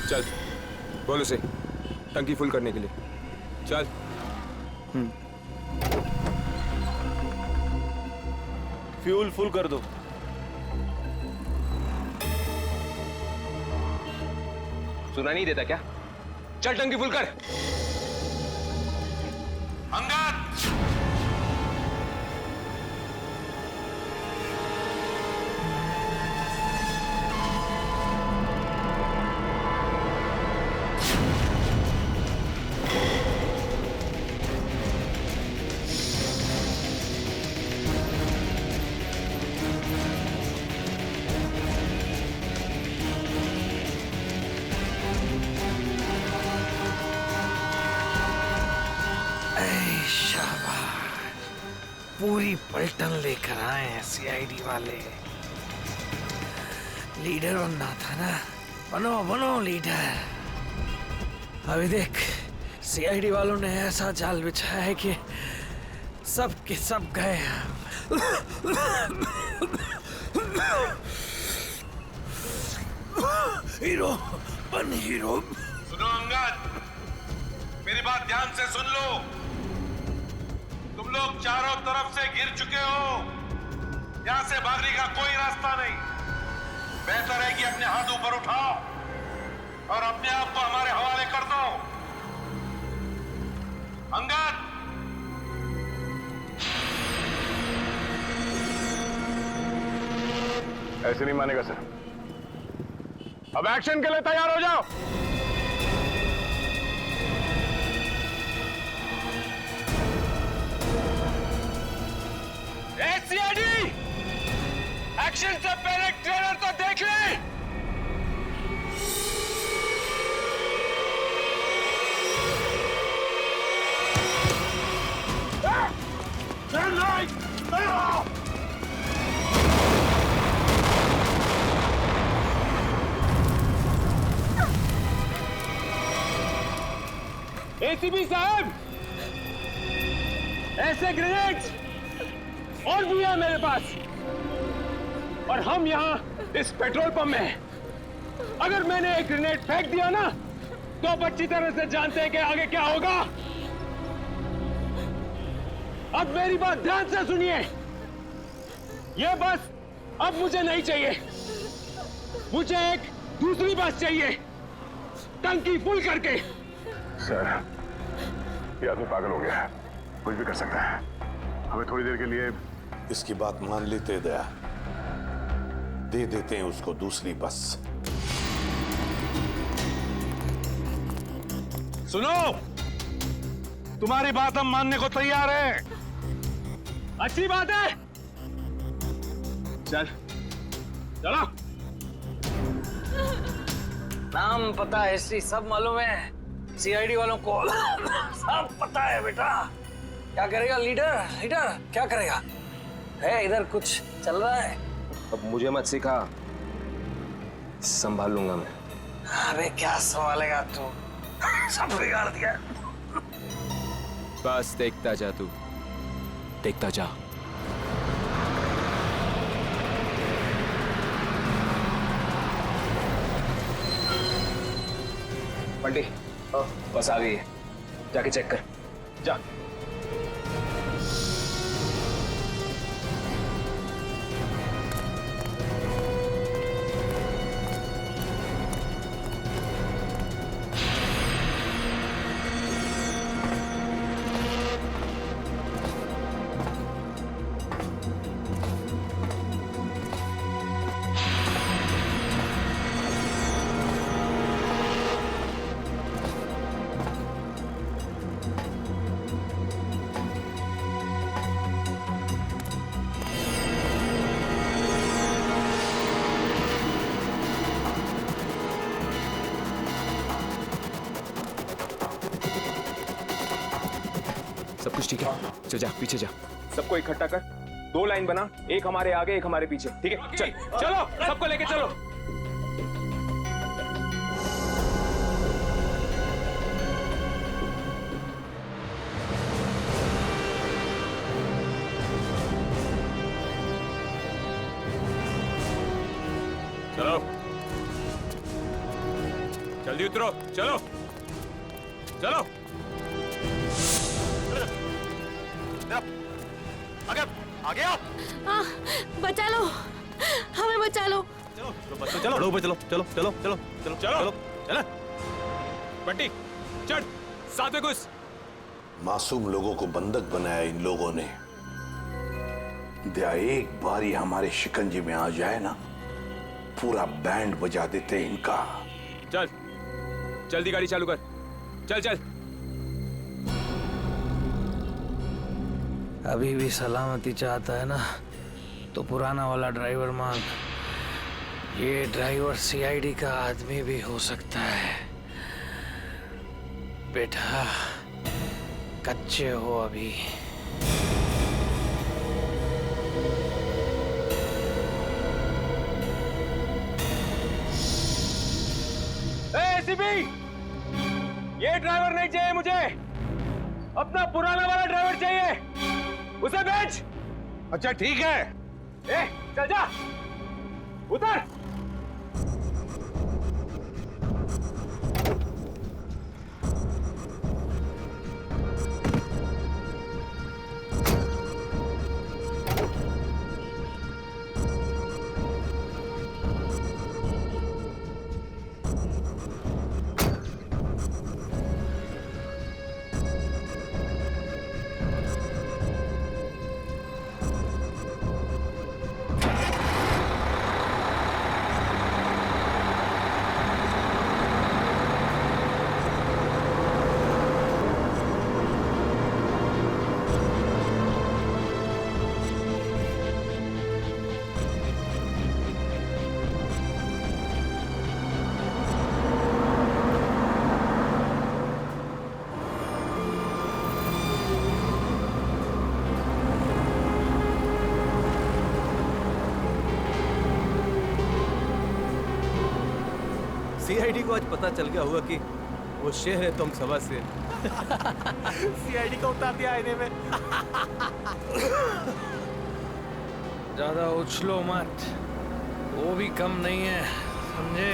चल, बोल उसे टंकी फुल करने के लिए। चल। फ्यूल फुल कर दो। सुना नहीं देता क्या? चल टंकी फुल कर। अंगद! पूरी पलटन लेकर आए हैं सीआईडी वाले। लीडर बनना था ना, बनो बनो लीडर। अभी देख, सीआईडी वालों ने ऐसा जाल बिछाया है कि सब के सब गए। हीरो बन हीरो। सुनो अंगद, मेरी बात ध्यान से सुन लो। तुम लोग चारों तरफ से घिर चुके हो। यहां से भागने का कोई रास्ता नहीं। बेहतर है कि अपने हाथ ऊपर उठाओ और अपने आप को हमारे हवाले कर दो। अंगद! ऐसे नहीं मानेगा सर। अब एक्शन के लिए तैयार हो जाओ। सीआईडी, एक्शन से पहले ट्रेलर तो देख ले। एसीपी साहब, ऐसे ग्रेनेड्स और भी है मेरे पास, और हम यहाँ इस पेट्रोल पंप में हैं। अगर मैंने एक ग्रेनेड फेंक दिया ना, तो आप अच्छी तरह से जानते हैं कि आगे क्या होगा। अब मेरी बात ध्यान से सुनिए। यह बस अब मुझे नहीं चाहिए, मुझे एक दूसरी बस चाहिए, टंकी फुल करके। सर, ये आदमी पागल हो गया है, कुछ भी कर सकता है। हमें थोड़ी देर के लिए इसकी बात मान लेते दया, दे देते हैं उसको दूसरी बस। सुनो, तुम्हारी बात हम मानने को तैयार हैं। अच्छी बात है, चल चलो। नाम पता हिस्ट्री सब मालूम है सीआईडी वालों को। सब पता है बेटा। क्या करेगा लीडर? लीडर क्या करेगा? है इधर कुछ चल रहा है? अब मुझे मत सिखा, संभाल लूंगा मैं। अरे क्या संभालेगा तू? सब बिगाड़ दिया। बस देखता जा तू, देखता जा। बंटी बस आ गई है, जाके चेक कर। जा। सब कुछ ठीक है? चल जा, पीछे जा। सबको इकट्ठा कर, 2 लाइन बना, एक हमारे आगे एक हमारे पीछे, ठीक है? चल चलो, सबको लेके चलो। चलो जल्दी उतरो, चलो चलो। आगे आओ। बचा लो, हमें बचा लो। चलो चलो चलो चलो चलो चलो चलो चलो चलो। बंटी चढ़, साथ में घुस। मासूम लोगों को बंधक बनाया इन लोगों ने। दया एक बारी हमारे शिकंजे में आ जाए ना, पूरा बैंड बजा देते इनका। चल जल्दी गाड़ी चालू कर, चल चल। अभी भी सलामती चाहता है ना तो पुराना वाला ड्राइवर मांग। ये ड्राइवर सीआईडी का आदमी भी हो सकता है। बेटा कच्चे हो अभी। एसीपी, ये ड्राइवर नहीं चाहिए मुझे, अपना पुराना वाला ड्राइवर चाहिए, उसे भेज। अच्छा ठीक है। ए, चल जा, उतर। सीआईडी को आज पता चल गया होगा कि वो शेर है, तुम सवा शेर। सीआईडी को उतार दिया आईने में। ज्यादा उछलो मत, वो भी कम नहीं है, समझे?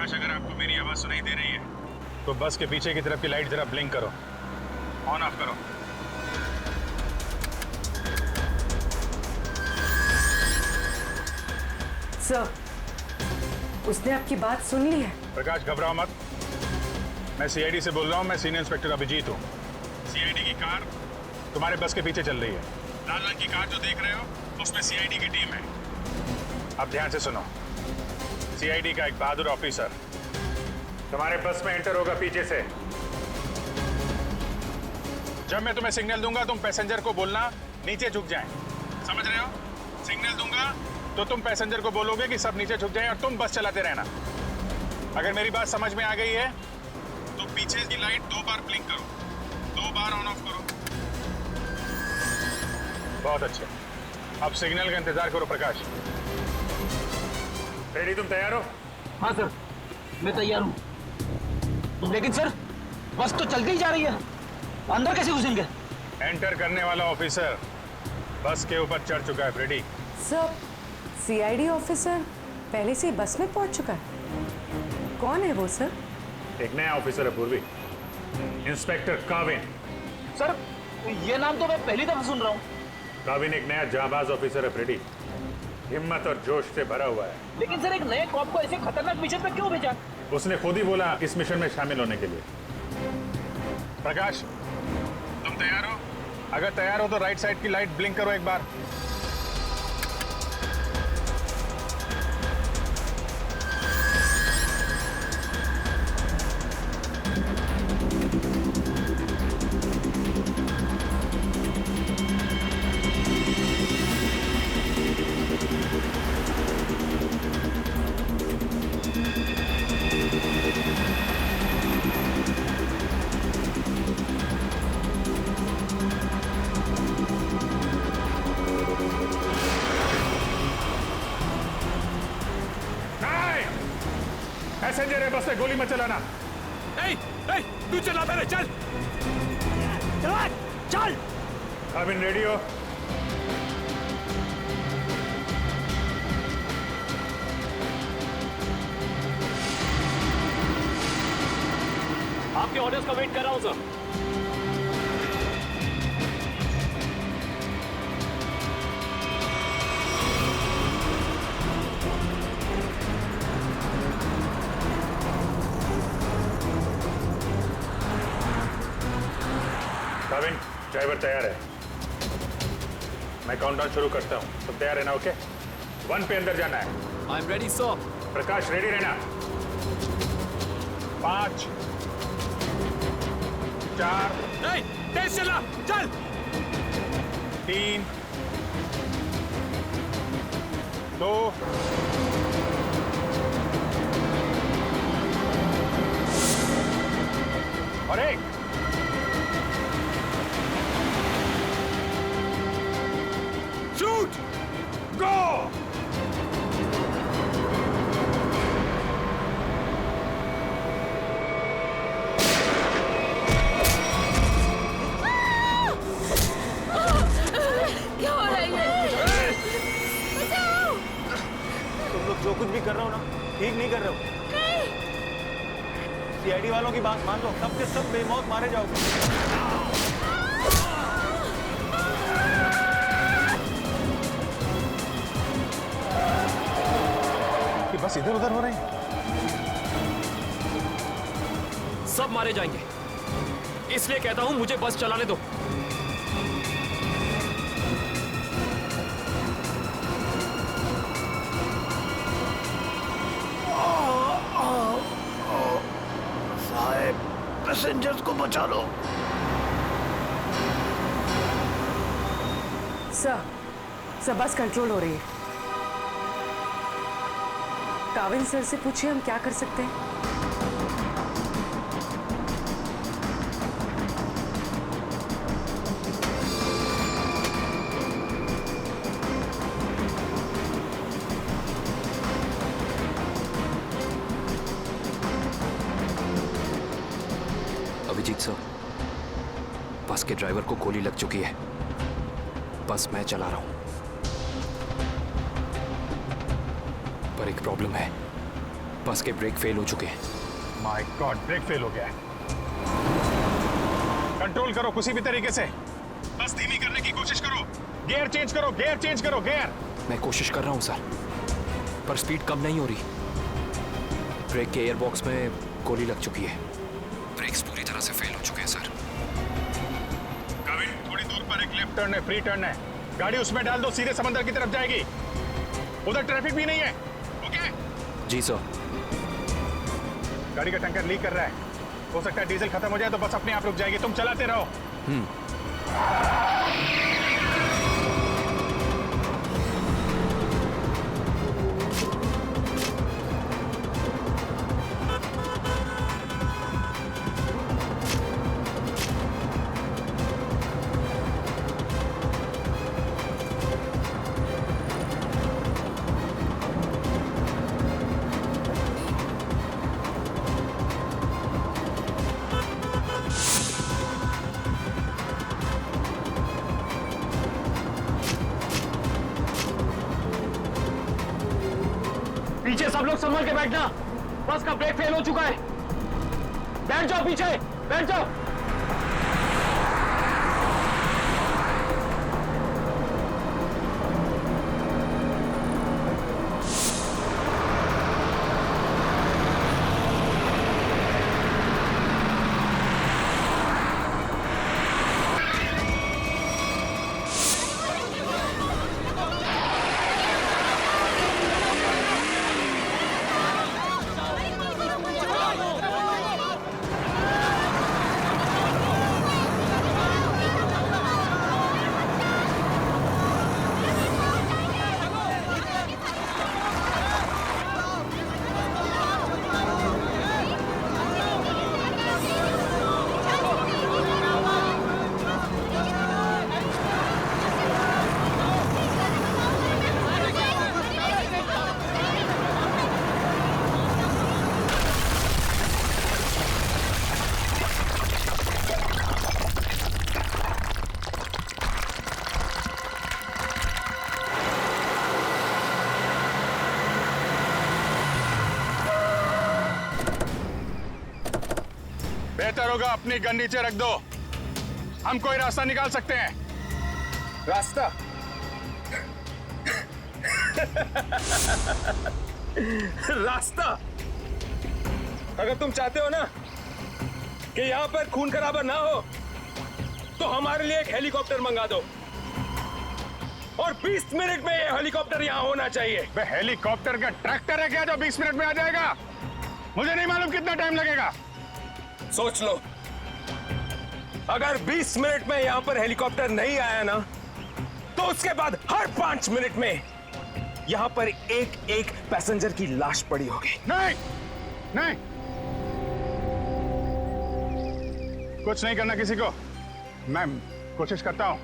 अगर आपको मेरी आवाज सुनाई दे रही है तो बस के पीछे की तरफ की लाइट जरा ब्लिंक करो, ऑन ऑफ करो। सर, उसने आपकी बात सुन ली है। प्रकाश घबराओ मत, मैं सीआईडी से बोल रहा हूँ। मैं सीनियर इंस्पेक्टर अभिजीत हूँ। सीआईडी की कार तुम्हारे बस के पीछे चल रही है। लाल रंग की कार जो देख रहे हो उसमें सीआईडी की टीम है। अब ध्यान से सुनो। सीआईडी का एक बहादुर ऑफिसर तुम्हारे बस में एंटर होगा पीछे से। जब मैं तुम्हें सिग्नल दूंगा तुम पैसेंजर को बोलना नीचे झुक जाएं। समझ रहे हो? सिग्नल दूंगा तो तुम पैसेंजर को बोलोगे कि सब नीचे झुक जाएं और तुम बस चलाते रहना। अगर मेरी बात समझ में आ गई है तो पीछे की लाइट 2 बार ब्लिंक करो, 2 बार ऑन ऑफ करो। बहुत अच्छे। अब सिग्नल का इंतजार करो। प्रकाश, रेडी? तुम तैयार हो? हाँ सर, मैं तैयार हूँ। लेकिन सर, बस तो चलती ही जा रही है, अंदर कैसे घुसेंगे? एंटर करने वाला ऑफिसर बस के ऊपर चढ़ चुका है। फ्रेडी सर, सीआईडी ऑफिसर पहले से ही बस में पहुंच चुका है। कौन है वो सर? एक नया ऑफिसर है पूर्वी, इंस्पेक्टर काविन। सर, ये नाम तो मैं पहली दफा सुन रहा हूँ। काविन एक नया जाबाज ऑफिसर है फ्रेडी, हिम्मत और जोश से भरा हुआ है। लेकिन सर, एक नए कॉप को ऐसे खतरनाक मिशन पे क्यों भेजा? उसने खुद ही बोला इस मिशन में शामिल होने के लिए। प्रकाश, तुम तैयार हो? अगर तैयार हो तो राइट साइड की लाइट ब्लिंक करो एक बार। पैसेंजर है बस में, गोली मत चलाना। तू चलाता रहे, चल चल। काविन रेडी हो? आपके ऑर्डर्स का वेट कर रहा हूँ सर। काविन, ड्राइवर तैयार है। मैं काउंटडाउन शुरू करता हूँ, तुम तैयार है ना? ओके, 1 पे अंदर जाना है। I am ready sir. Prakash, ready रहना। 5 4 तेज चला, चल। 3 2 और 1। शूट, गो। क्या हो रहा है? बचाओ! तुम लोग जो कुछ भी कर रहे हो ना, ठीक नहीं कर रहे हो। सीआईडी वालों की बात मान लो, सब के सब बेमौत मारे जाओगे। बस इधर उधर हो रहे हैं। सब मारे जाएंगे, इसलिए कहता हूं मुझे बस चलाने दो। साहब, पैसेंजर्स को बचा लो। सर, बस कंट्रोल हो रही है। काविन सर से पूछिए हम क्या कर सकते हैं। अभिजीत सर, बस के ड्राइवर को गोली लग चुकी है। बस मैं चला रहा हूं, पर एक प्रॉब्लम है। बस के ब्रेक फेल हो चुके हैं। माय गॉड, ब्रेक फेल हो गया है। कंट्रोल करो किसी भी तरीके से। बस धीमी करने की कोशिश करो। गियर चेंज करो, गियर चेंज करो, गियर। मैं कोशिश कर रहा हूं सर, पर स्पीड कम नहीं हो रही। ब्रेक के एयरबॉक्स में गोली लग चुकी है। तरह से फेल हो चुके हैं सर। काबिल, थोड़ी दूर पर एक लेफ्ट टर्न है, फ्री टर्न है, गाड़ी उसमें डाल दो, सीधे समंदर की तरफ जाएगी। उधर ट्रैफिक भी नहीं है। ओके जी सर। गाड़ी का टैंकर लीक कर रहा है, हो सकता है डीजल खत्म हो जाए तो बस अपने आप रुक जाएगी। तुम चलाते रहो। पीछे सब लोग संभल के बैठना, बस का ब्रेक फेल हो चुका है। बैठ जाओ पीछे, बैठ जाओ। बेहतर होगा अपनी गन नीचे रख दो, हम कोई रास्ता निकाल सकते हैं। रास्ता? रास्ता? अगर तुम चाहते हो ना कि यहां पर खून खराबा ना हो तो हमारे लिए एक हेलीकॉप्टर मंगा दो, और 20 मिनट में ये हेलीकॉप्टर यहां होना चाहिए। हेलीकॉप्टर का ट्रैक्टर है क्या जो 20 मिनट में आ जाएगा? मुझे नहीं मालूम कितना टाइम लगेगा। सोच लो, अगर 20 मिनट में यहां पर हेलीकॉप्टर नहीं आया ना तो उसके बाद हर 5 मिनट में यहां पर एक एक पैसेंजर की लाश पड़ी होगी। नहीं नहीं, कुछ नहीं करना किसी को। मैं कोशिश करता हूं,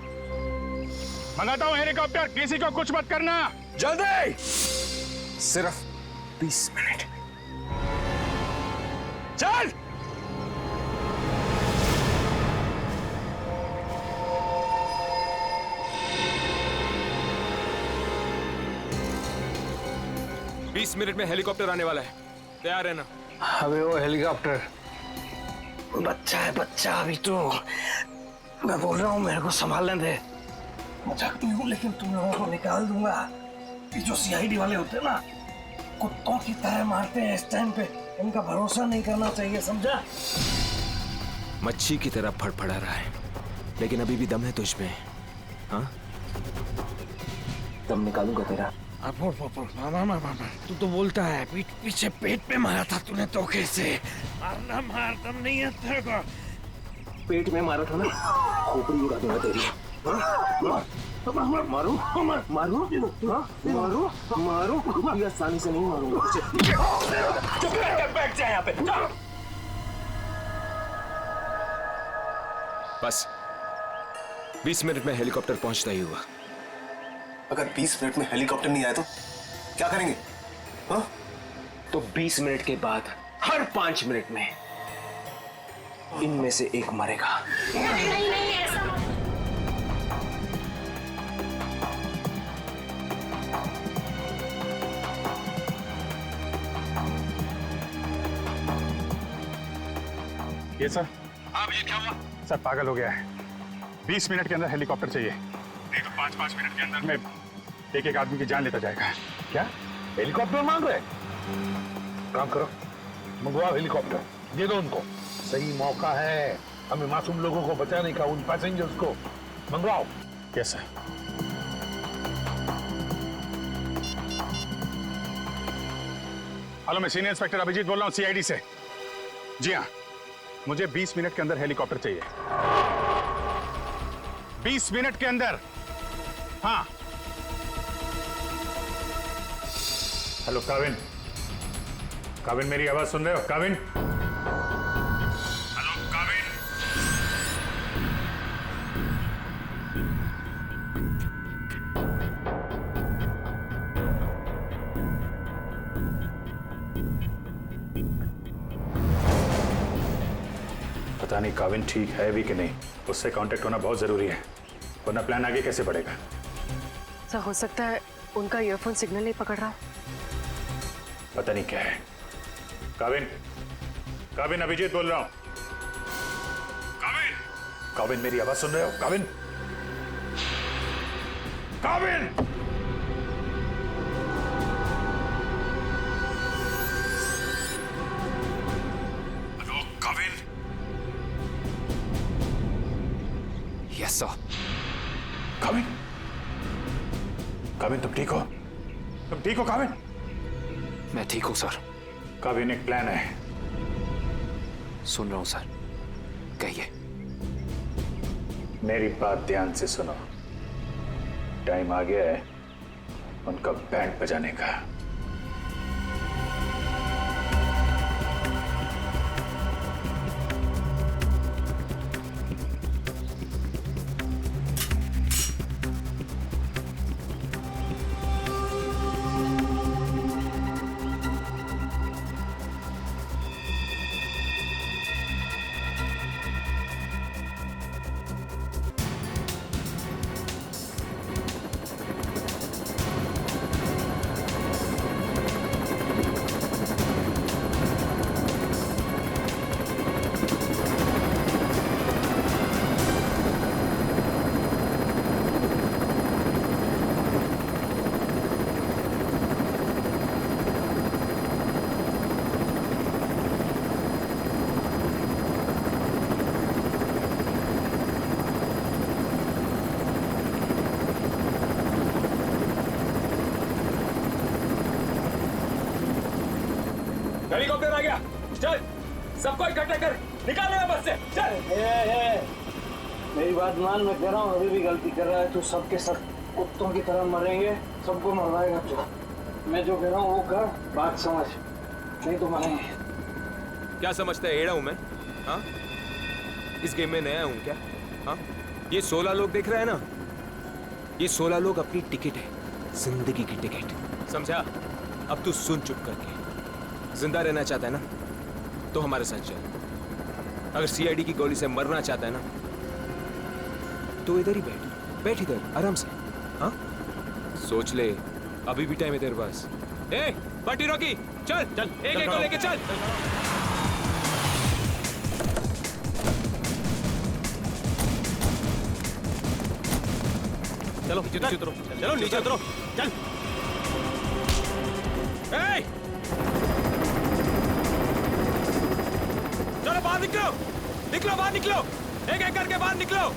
मंगाता हूं हेलीकॉप्टर, किसी को कुछ मत करना। जल्दी, सिर्फ 20 मिनट। चल। बीस मिनट में हेलीकॉप्टर आने वाला है, तैयार है ना? अबे वो हेलीकॉप्टर बच्चा है, बच्चा। अभी तो मैं बोल रहा हूँ मेरे को संभालने दे। मजाक नहीं हूँ, लेकिन तुम लोगों को निकाल दूंगा। ये जो सीआईडी वाले होते हैं ना, कुत्तों की तरह मारते हैं इस टाइम पे। इनका भरोसा नहीं करना चाहिए, समझा? मच्छी की तरह फड़फड़ा रहा है, लेकिन अभी भी दम है तुझ में। हाँ, दम निकालूंगा तेरा। तू तो बोलता है, पीछे पेट पे मारा था तूने धोखे से। मारना मार, दम नहीं है तेरे को। पेट में मारा था ना, खोपड़ी उड़ा दूंगा तेरी। मारू मारू मारू मारू, ये आसानी से नहीं मारूंगा। चुप कर, बैठ जा यहाँ पे। बस 20 मिनट में हेलीकॉप्टर पहुंचता ही हुआ। अगर 20 मिनट में हेलीकॉप्टर नहीं आया तो क्या करेंगे? हाँ? तो 20 मिनट के बाद हर 5 मिनट में इनमें से एक मरेगा। नहीं ऐसा ये सर। अब ये क्या हुआ? सर पागल हो गया है। 20 मिनट के अंदर हेलीकॉप्टर चाहिए, नहीं तो 5-5 मिनट के अंदर में एक एक आदमी की जान लेता जाएगा। क्या हेलीकॉप्टर मांग रहे? काम करो, मंगवाओ हेलीकॉप्टर। दे दो उनको। सही मौका है हमें मासूम लोगों को बचाने का, उन पैसेंजर्स को। मंगवाओ। Yes sir. हेलो, मैं सीनियर इंस्पेक्टर अभिजीत बोल रहा हूँ सीआईडी से। जी हाँ, मुझे 20 मिनट के अंदर हेलीकॉप्टर चाहिए। 20 मिनट के अंदर। हाँ। हेलो काविन, काविन मेरी आवाज सुन रहे हो? काविन, हेलो काविन। पता नहीं काविन ठीक है भी कि नहीं, उससे कांटेक्ट होना बहुत जरूरी है, वरना प्लान आगे कैसे बढ़ेगा। सर हो सकता है उनका ईयरफोन सिग्नल नहीं पकड़ रहा। पता नहीं क्या है। काविन, काविन अभिजीत बोल रहा हूं। काविन, काविन मेरी आवाज सुन रहे हो? Kavin, Kavin. Hello Kavin. Yes sir. Kavin, Kavin तुम ठीक हो? तुम ठीक हो काविन? मैं ठीक हूं सर। काविन एक प्लान है। सुन रहा हूं सर, कहिए। मेरी बात ध्यान से सुनो। टाइम आ गया है उनका बैंड बजाने का। हेलीकॉप्टर आ गया, चल सबको इकट्ठा कर, निकाल लेना बस से, चल। मेरी बात मान, मैं कह रहा हूँ अभी भी गलती कर रहा है तो सबके सब कुत्तों की तरह मरेंगे, सबको मरवाएगा तू। मैं जो कह रहा हूँ वो कर, बात समझ, नहीं तो मरेंगे। क्या समझता है एड़ा हूं मैं? हाँ, इस गेम में नया हूं क्या? हाँ, ये 16 लोग देख रहे हैं ना, ये 16 लोग अपनी टिकट है, जिंदगी की टिकट, समझा? अब तू सुन चुप करके। जिंदा रहना चाहता है ना तो हमारे साथ चल। अगर सीआईडी की गोली से मरना चाहता है ना तो इधर ही बैठ, बैठ इधर आराम से। हाँ, सोच ले, अभी भी टाइम है तेरे पास। ए, पार्टी रोकी, चल चल, एक को लेके चल। चलो नीचे उतरो, चलो नीचे उतरो, चल। चलो बाहर निकलो, निकलो बाहर निकलो, एक एक करके बाहर निकलो।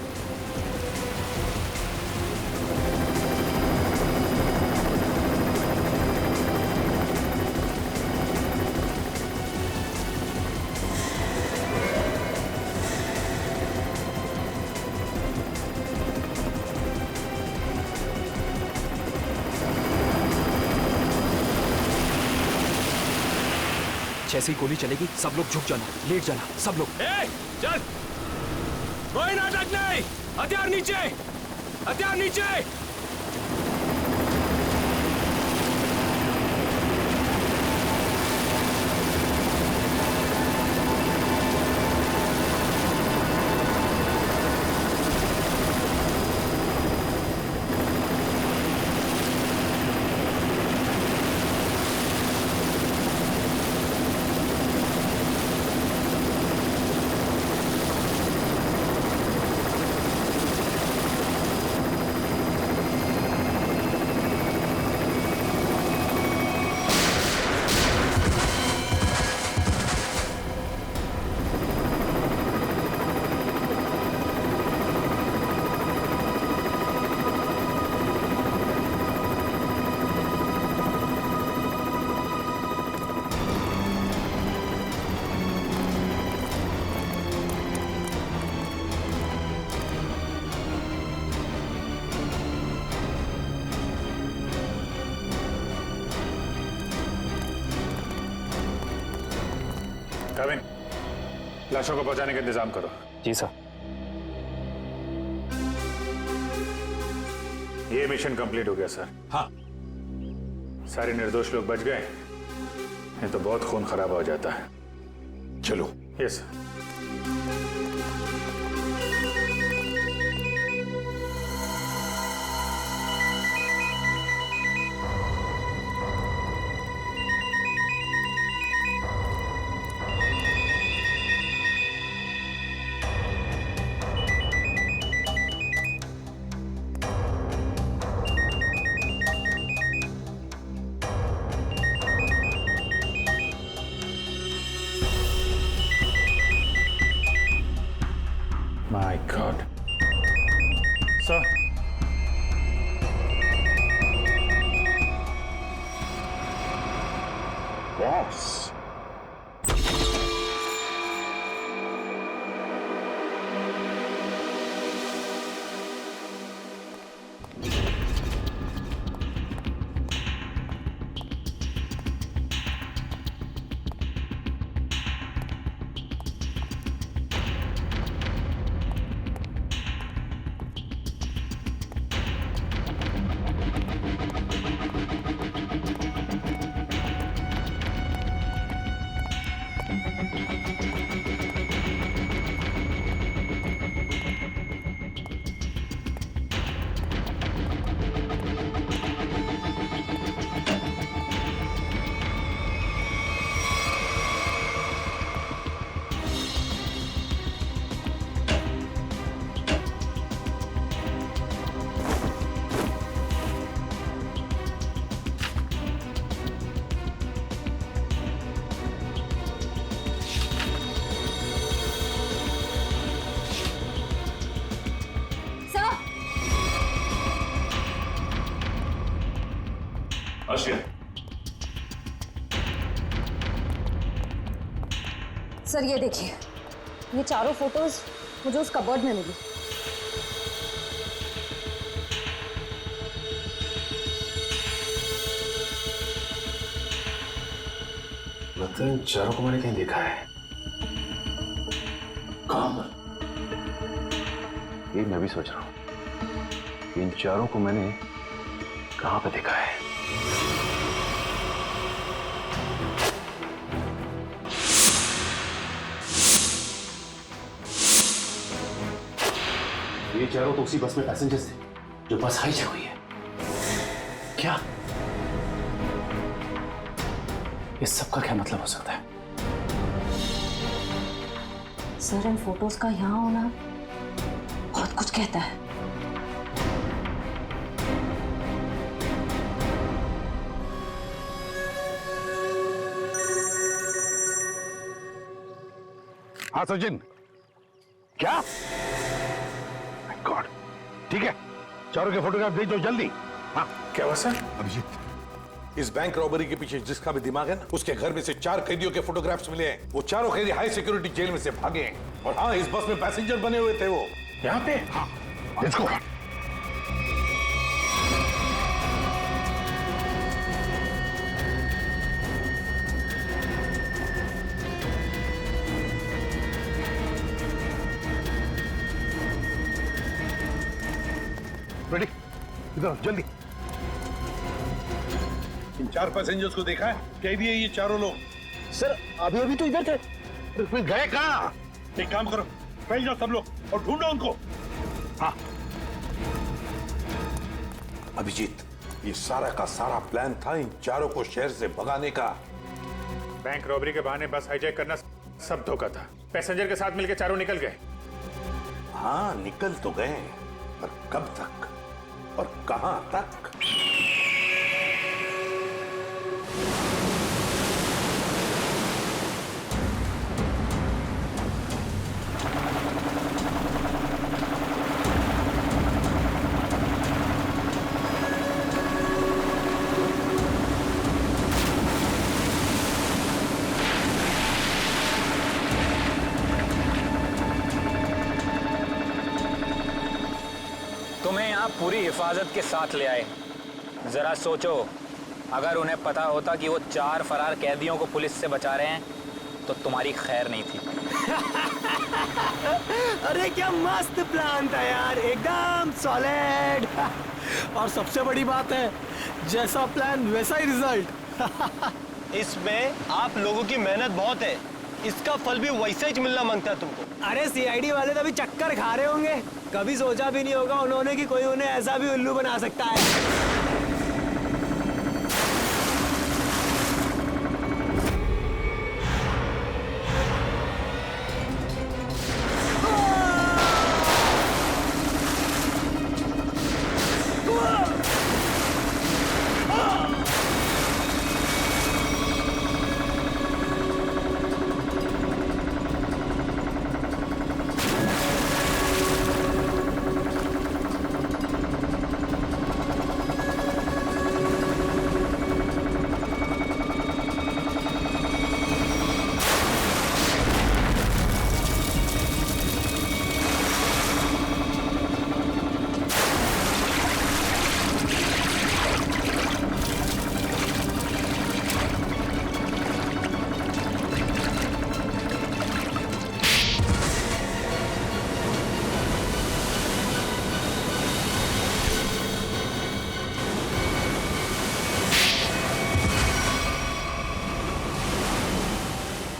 जैसे ही गोली चलेगी सब लोग झुक जाना, लेट जाना, सब लोग। चल, कोई नाटक नहीं, हथियार नीचे, हथियार नीचे। लाशों को पहुंचाने का इंतजाम करो। जी सर। ये मिशन कंप्लीट हो गया सर। हाँ, सारे निर्दोष लोग बच गए, नहीं तो बहुत खून खराब हो जाता है। चलो। Yes sir. My God. Sir, boss, sir ये देखिए, ये चारों फोटोज मुझे उस कबर्ड में मिली। लगता है इन चारों को मैंने कहीं देखा है। कहाँ? ये मैं भी सोच रहा हूं, इन चारों को मैंने कहां पे देखा है। ये चारों तो उसी बस में पैसेंजर्स थे जो बस हाईजैक हुई है। क्या इस सब का क्या मतलब हो सकता है? सर इन फोटोज का यहाँ होना बहुत कुछ कहता है। हाँ सचिन, क्या? गॉड, ठीक है, चारों के फोटोग्राफ भेज दो जल्दी। हाँ, क्या हुआ सर? अभिजीत, इस बैंक रॉबरी के पीछे जिसका भी दिमाग है ना, उसके घर में से 4 कैदियों के फोटोग्राफ्स मिले हैं। वो चारों कैदी हाई सिक्योरिटी जेल में से भागे हैं। और हाँ, इस बस में पैसेंजर बने हुए थे वो। यहाँ पे? हाँ, लेट्स गो। रेडी, इधर जल्दी। इन 4 पैसेंजर्स को देखा है? कैदी है ये चारों लोग। सर अभी अभी तो इधर थे, फिर गए कहाँ? एक काम करो, फैल जाओ सब लोग और ढूंढो उनको। हाँ अभिजीत, ये सारा का सारा प्लान था इन चारों को शहर से भगाने का। बैंक रॉबरी के बहाने बस हाईजैक करना सब धोखा था। पैसेंजर के साथ मिलकर चारों निकल गए। हाँ निकल तो गए, पर कब तक और कहां तक? तुम्हें यहाँ पूरी हिफाजत के साथ ले आए। जरा सोचो, अगर उन्हें पता होता कि वो 4 फरार कैदियों को पुलिस से बचा रहे हैं तो तुम्हारी खैर नहीं थी। अरे क्या मस्त प्लान था यार, एकदम सॉलिड। और सबसे बड़ी बात है, जैसा प्लान वैसा ही रिजल्ट। इसमें आप लोगों की मेहनत बहुत है, इसका फल भी वैसा ही मिलना मांगता है तुमको। अरे सीआईडी वाले तो अभी चक्कर खा रहे होंगे, कभी सोचा भी नहीं होगा उन्होंने कि कोई उन्हें ऐसा भी उल्लू बना सकता है।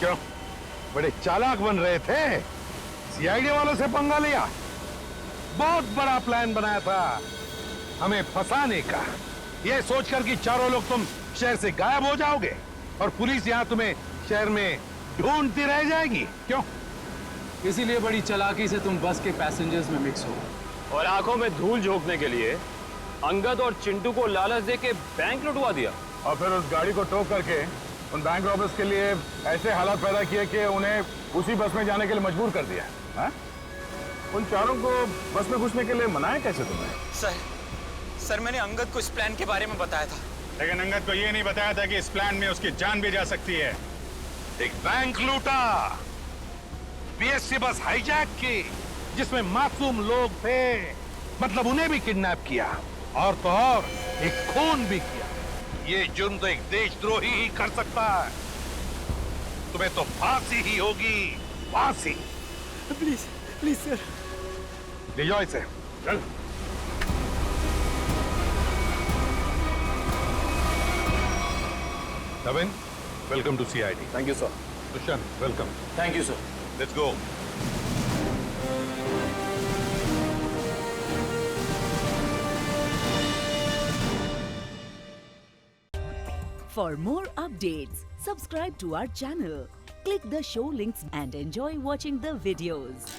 क्यों बड़े चालाक बन रहे थे? सीआईडी वालों से पंगा लिया? बहुत बड़ा प्लान बनाया था हमें फंसाने का, यह सोचकर कि चारों लोग तुम शहर से गायब हो जाओगे और पुलिस यहां तुम्हें शहर में ढूंढती रह जाएगी। क्यों? इसीलिए बड़ी चालाकी से तुम बस के पैसेंजर्स में मिक्स हो और आंखों में धूल झोंकने के लिए अंगद और चिंटू को लालच दे के बैंक लुटवा दिया और फिर उस गाड़ी को टो करके उन बैंक रॉबर्स के लिए ऐसे हालात पैदा किए कि उन्हें उसी बस में जाने के लिए मजबूर कर दिया। हा? उन चारों को बस में घुसने के लिए मनाया कैसे तुमने? सर मैंने अंगद को इस प्लान के बारे में बताया था। लेकिन अंगद को ये नहीं बताया था कि इस प्लान में उसकी जान भी जा सकती है। एक बैंक लूटा, बीएससी बस हाईजैक की जिसमें मासूम लोग थे, मतलब उन्हें भी किडनैप किया और तो और एक खून भी किया। ये जुर्म तो एक देशद्रोही ही कर सकता है। तुम्हें तो फांसी ही होगी, फांसी। प्लीज प्लीज सर, ले जाओ इसे, चल। Naveen, welcome to CID. Thank you sir. Dushyant, welcome. Thank you sir. Let's go. For more updates, subscribe to our channel, click the show links and enjoy watching the videos.